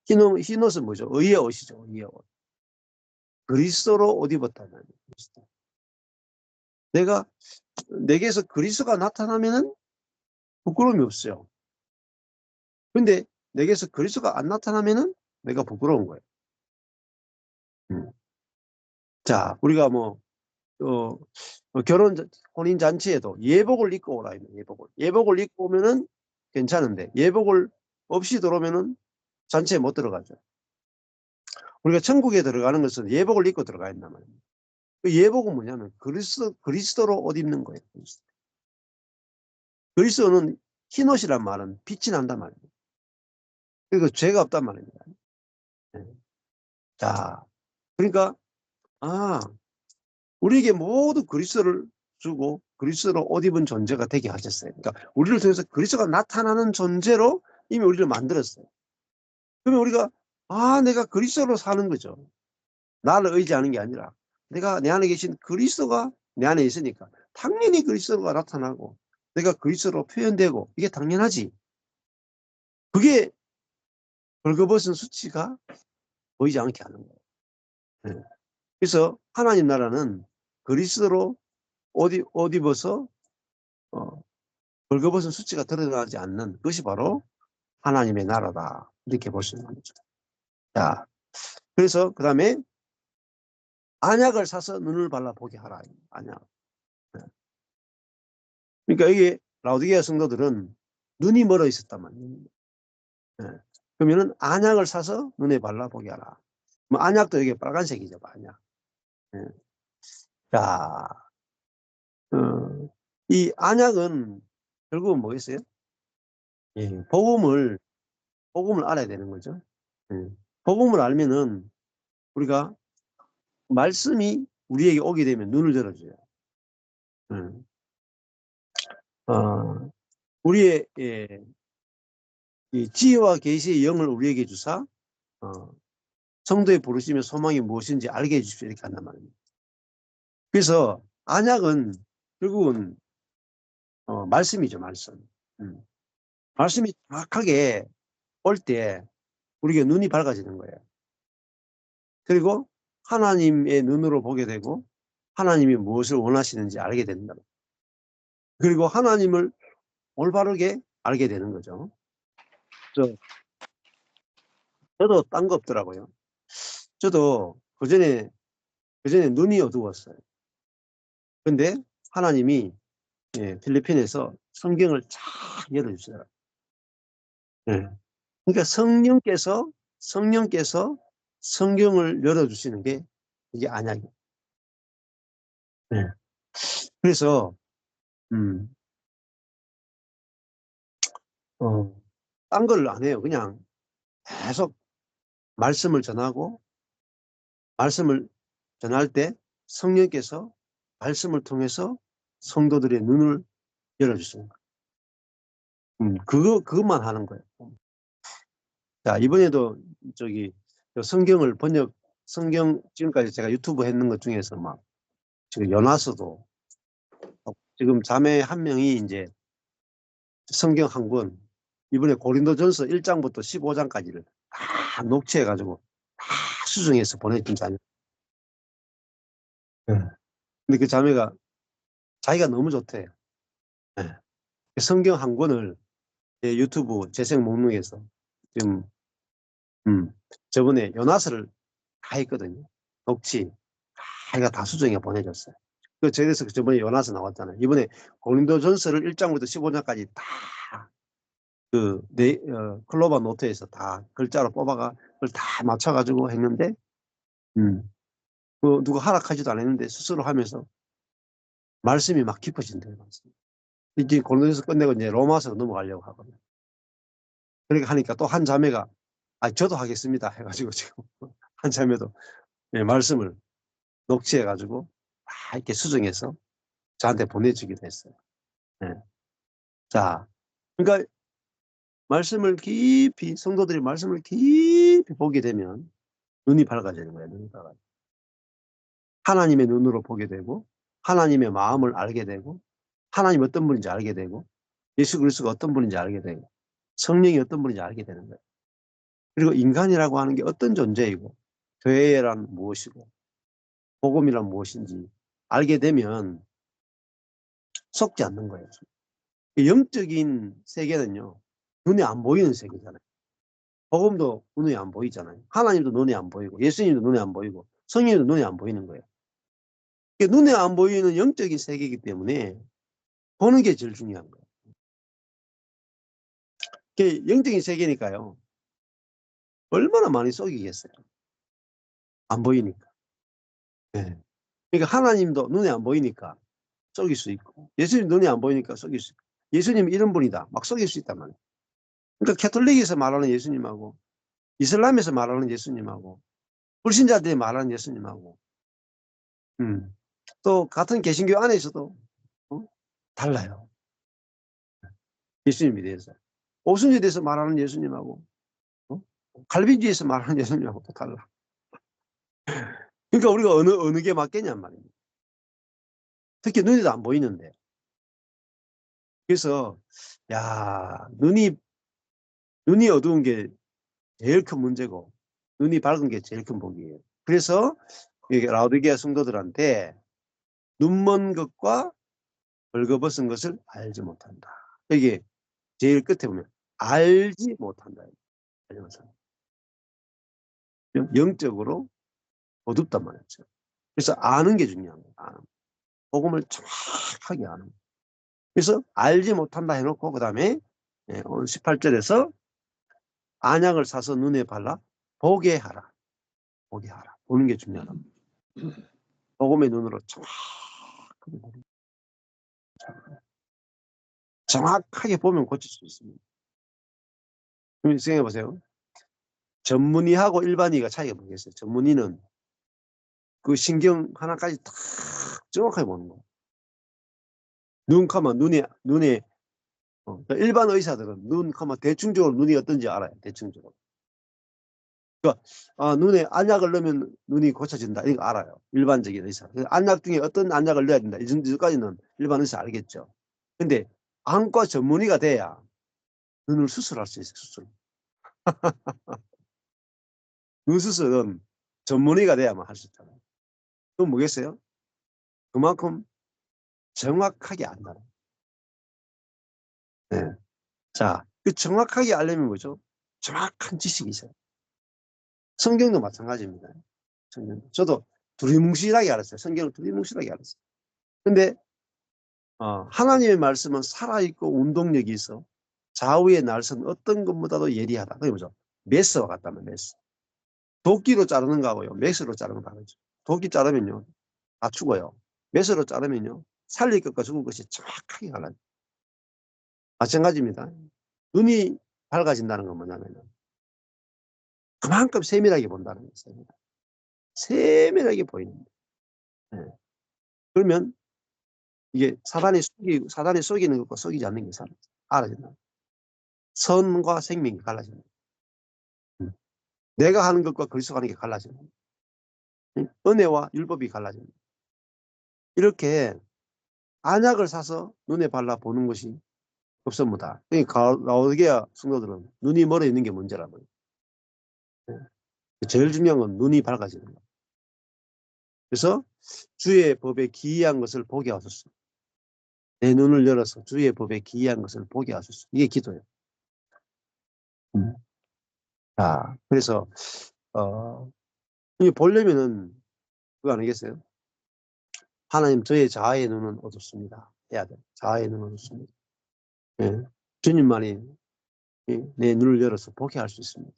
흰 옷은 뭐죠? 의의 옷이죠, 의의 옷. 그리스도로 옷 입었다는 거죠. 내게서 그리스도가 나타나면은 부끄러움이 없어요. 근데 내게서 그리스도가 안 나타나면은 내가 부끄러운 거예요. 자, 우리가 혼인 잔치에도 예복을 입고 오라. 예복을 입고 오면은 괜찮은데, 예복을 없이 들어오면은 잔치에 못 들어가죠. 우리가 천국에 들어가는 것은 예복을 입고 들어가야 한단 말이에요. 그 예복은 뭐냐면 그리스도로 옷 입는 거예요. 그리스도는 흰 옷이란 말은 빛이 난단 말이에요. 그리고 죄가 없단 말입니다. 네. 자, 그러니까 우리에게 모두 그리스도를 주고 그리스도로 옷 입은 존재가 되게 하셨어요. 그러니까 우리를 통해서 그리스도가 나타나는 존재로 이미 우리를 만들었어요. 그러면 우리가 내가 그리스도로 사는 거죠. 나를 의지하는 게 아니라 내가 내 안에 계신 그리스도가 내 안에 있으니까 당연히 그리스도가 나타나고 내가 그리스도로 표현되고 이게 당연하지. 그게 벌거벗은 수치가 보이지 않게 하는 거예요. 네. 그래서 하나님 나라는 그리스도로 옷 입어서 벌거벗은 수치가 드러나지 않는 그것이 바로 하나님의 나라다. 이렇게 볼 수 있는 거죠. 자, 그래서 그 다음에 안약을 사서 눈을 발라보게 하라. 안약. 네. 그러니까 이게 라오디게아 성도들은 눈이 멀어 있었단 말이에요. 네. 그러면은 안약을 사서 눈에 발라보게 하라. 뭐 안약도 이게 빨간색이죠, 안약. 네. 자, 이 안약은 결국은 뭐겠어요? 예, 복음을 알아야 되는 거죠. 예. 복음을 알면은 우리가 말씀이 우리에게 오게 되면 눈을 열어줘요. 우리의 이 지혜와 계시의 영을 우리에게 주사 성도의 부르심의 소망이 무엇인지 알게 해주십시오. 이렇게 한단 말입니다. 그래서 안약은 결국은 말씀이죠. 말씀. 말씀이 정확하게 올 때 우리가 눈이 밝아지는 거예요. 그리고 하나님의 눈으로 보게 되고 하나님이 무엇을 원하시는지 알게 된다. 그리고 하나님을 올바르게 알게 되는 거죠. 저도 딴 거 없더라고요. 저도 그전에 눈이 어두웠어요. 근데 하나님이 필리핀에서 성경을 쫙 열어주세요. 네. 그러니까 성령께서 성경을 열어주시는 게 이게 안약이에요. 네. 그래서 딴 걸 안 해요. 그냥 계속 말씀을 전하고 말씀을 전할 때 성령께서 말씀을 통해서 성도들의 눈을 열어주시는 거예요. 그것만 하는 거예요. 자, 이번에도 성경을 성경 지금까지 제가 유튜브 했는 것 중에서 막 지금 연화서도 지금 자매 한 명이 이제 성경 한 권, 이번에 고린도전서 1장부터 15장까지를 다 녹취해가지고 다 수정해서 보내준 자매. 근데 그 자매가 자기가 너무 좋대요. 성경 한 권을 제 유튜브 재생 목록에서 지금 저번에 요나서를 다 했거든요. 녹취 자기가 다 수정해 보내줬어요. 저에서 저번에 요나서 나왔잖아요. 이번에 고린도전서를 1장부터 15장까지 다 클로바 노트에서 다 글자로 뽑아가 그걸 다 맞춰가지고 했는데 누가 하락하지도 않았는데 스스로 하면서 말씀이 막 깊어진대요. 이제 고린도전서 끝내고 이제 로마서로 넘어가려고 하거든요. 그렇게 하니까 또 한 자매가 저도 하겠습니다 해가지고 지금 한 자매도 말씀을 녹취해가지고 다 이렇게 수정해서 저한테 보내주기도 했어요. 자, 그러니까 성도들이 말씀을 깊이 보게 되면 눈이 밝아지는 거예요. 눈이 밝아져. 하나님의 눈으로 보게 되고 하나님의 마음을 알게 되고 하나님 어떤 분인지 알게 되고 예수 그리스도가 어떤 분인지 알게 되고 성령이 어떤 분인지 알게 되는 거예요. 그리고 인간이라고 하는 게 어떤 존재이고 교회란 무엇이고 복음이란 무엇인지 알게 되면 속지 않는 거예요. 영적인 세계는요. 눈에 안 보이는 세계잖아요. 복음도 눈에 안 보이잖아요. 하나님도 눈에 안 보이고 예수님도 눈에 안 보이고 성령도 눈에 안 보이는 거예요. 눈에 안 보이는 영적인 세계이기 때문에 보는 게 제일 중요한 거예요. 영적인 세계니까요. 얼마나 많이 속이겠어요. 안 보이니까. 네. 그러니까 하나님도 눈에 안 보이니까 속일 수 있고 예수님 눈에 안 보이니까 속일 수 있고 예수님 이런 분이다 막 속일 수 있단 말이에요. 그러니까 캐톨릭에서 말하는 예수님하고 이슬람에서 말하는 예수님하고 불신자들이 말하는 예수님하고 또 같은 개신교 안에서도 달라요. 예수님에 대해서. 오순절에 대해서 말하는 예수님하고 갈비주의에서 말하는 예수님하고 또 달라. 그러니까 우리가 어느 게 맞겠냔 말입니다. 특히 눈에도 안 보이는데. 그래서 눈이 어두운 게 제일 큰 문제고 눈이 밝은 게 제일 큰 복이에요. 그래서 라오디게아 성도들한테 눈먼 것과 벌거벗은 것을 알지 못한다. 이게 제일 끝에 보면 알지 못한다. 영적으로 어둡단 말이죠. 그래서 아는 게 중요한 거예요. 아는. 복음을 정확하게 아는 거예요. 그래서 알지 못한다 해놓고 그 다음에 오늘 18절에서 안약을 사서 눈에 발라 보게 하라. 보게 하라. 보는 게 중요하다. 복음의 눈으로 정확하게 보는 정확하게 보면 고칠 수 있습니다. 생각해 보세요. 전문의하고 일반의가 차이가 뭐겠어요? 전문의는 그 신경 하나까지 다 정확하게 보는 거예요. 눈 감아 눈에 일반 의사들은 눈 감아 대충적으로 눈이 어떤지 알아요. 대충적으로. 그러니까 눈에 안약을 넣으면 눈이 고쳐진다. 이거 알아요. 일반적인 의사. 안약 중에 어떤 안약을 넣어야 된다. 이 정도까지는 일반 의사 알겠죠. 근데 안과 전문의가 돼야 눈을 수술할 수 있어요. 수술. 눈 수술은 전문의가 돼야만 할 수 있잖아요. 그건 뭐겠어요? 그만큼 정확하게 안다는 거예요. 네. 자, 그 정확하게 알려면 뭐죠? 정확한 지식이 있어요. 성경도 마찬가지입니다. 성경. 저도 두리뭉실하게 알았어요. 성경을 두리뭉실하게 알았어요. 근데 하나님의 말씀은 살아있고 운동력이 있어 좌우의 날선 어떤 것보다도 예리하다. 그게 뭐죠? 메스와 같다면 메스. 도끼로 자르는 거하고요. 메스로 자르는 거 다르죠. 도끼 자르면요. 다 죽어요. 메스로 자르면요. 살릴 것과 죽을 것이 정확하게 갈라요. 마찬가지입니다. 눈이 밝아진다는 건 뭐냐면 그만큼 세밀하게 본다는 거예요. 세밀하게 보입니다. 예. 그러면 이게 사단이 속이는 것과 속이지 않는 게 알아진다. 선과 생명이 갈라진다. 내가 하는 것과 그리스도가 하는 게 갈라진다. 은혜와 율법이 갈라진다. 이렇게 안약을 사서 눈에 발라 보는 것이 없습니다. 그러니까 라오디게아 성도들은 눈이 멀어 있는 게 문제라고요. 제일 중요한 건 눈이 밝아지는 거예요. 그래서 주의 법에 기이한 것을 보게 하소서. 내 눈을 열어서 주의 법에 기이한 것을 보게 하소서. 이게 기도예요. 자, 그래서 이게 보려면은 그거 아니겠어요? 하나님 저의 자아의 눈은 어둡습니다. 해야 돼. 자아의 눈은 어둡습니다. 예. 주님만이 내 눈을 열어서 보게 할 수 있습니다.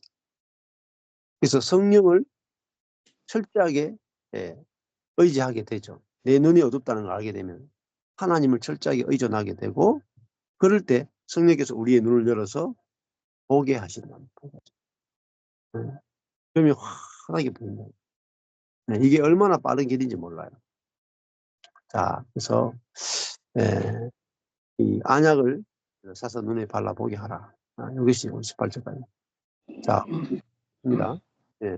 그래서 성령을 철저하게 의지하게 되죠. 내 눈이 어둡다는 걸 알게 되면 하나님을 철저하게 의존하게 되고 그럴 때 성령께서 우리의 눈을 열어서 보게 하신다는 거죠. 그러면 환하게 보인다. 이게 얼마나 빠른 길인지 몰라요. 자, 그래서 이 안약을 사서 눈에 발라보게 하라. 이것이 18절까지. 자, 입니다. 예.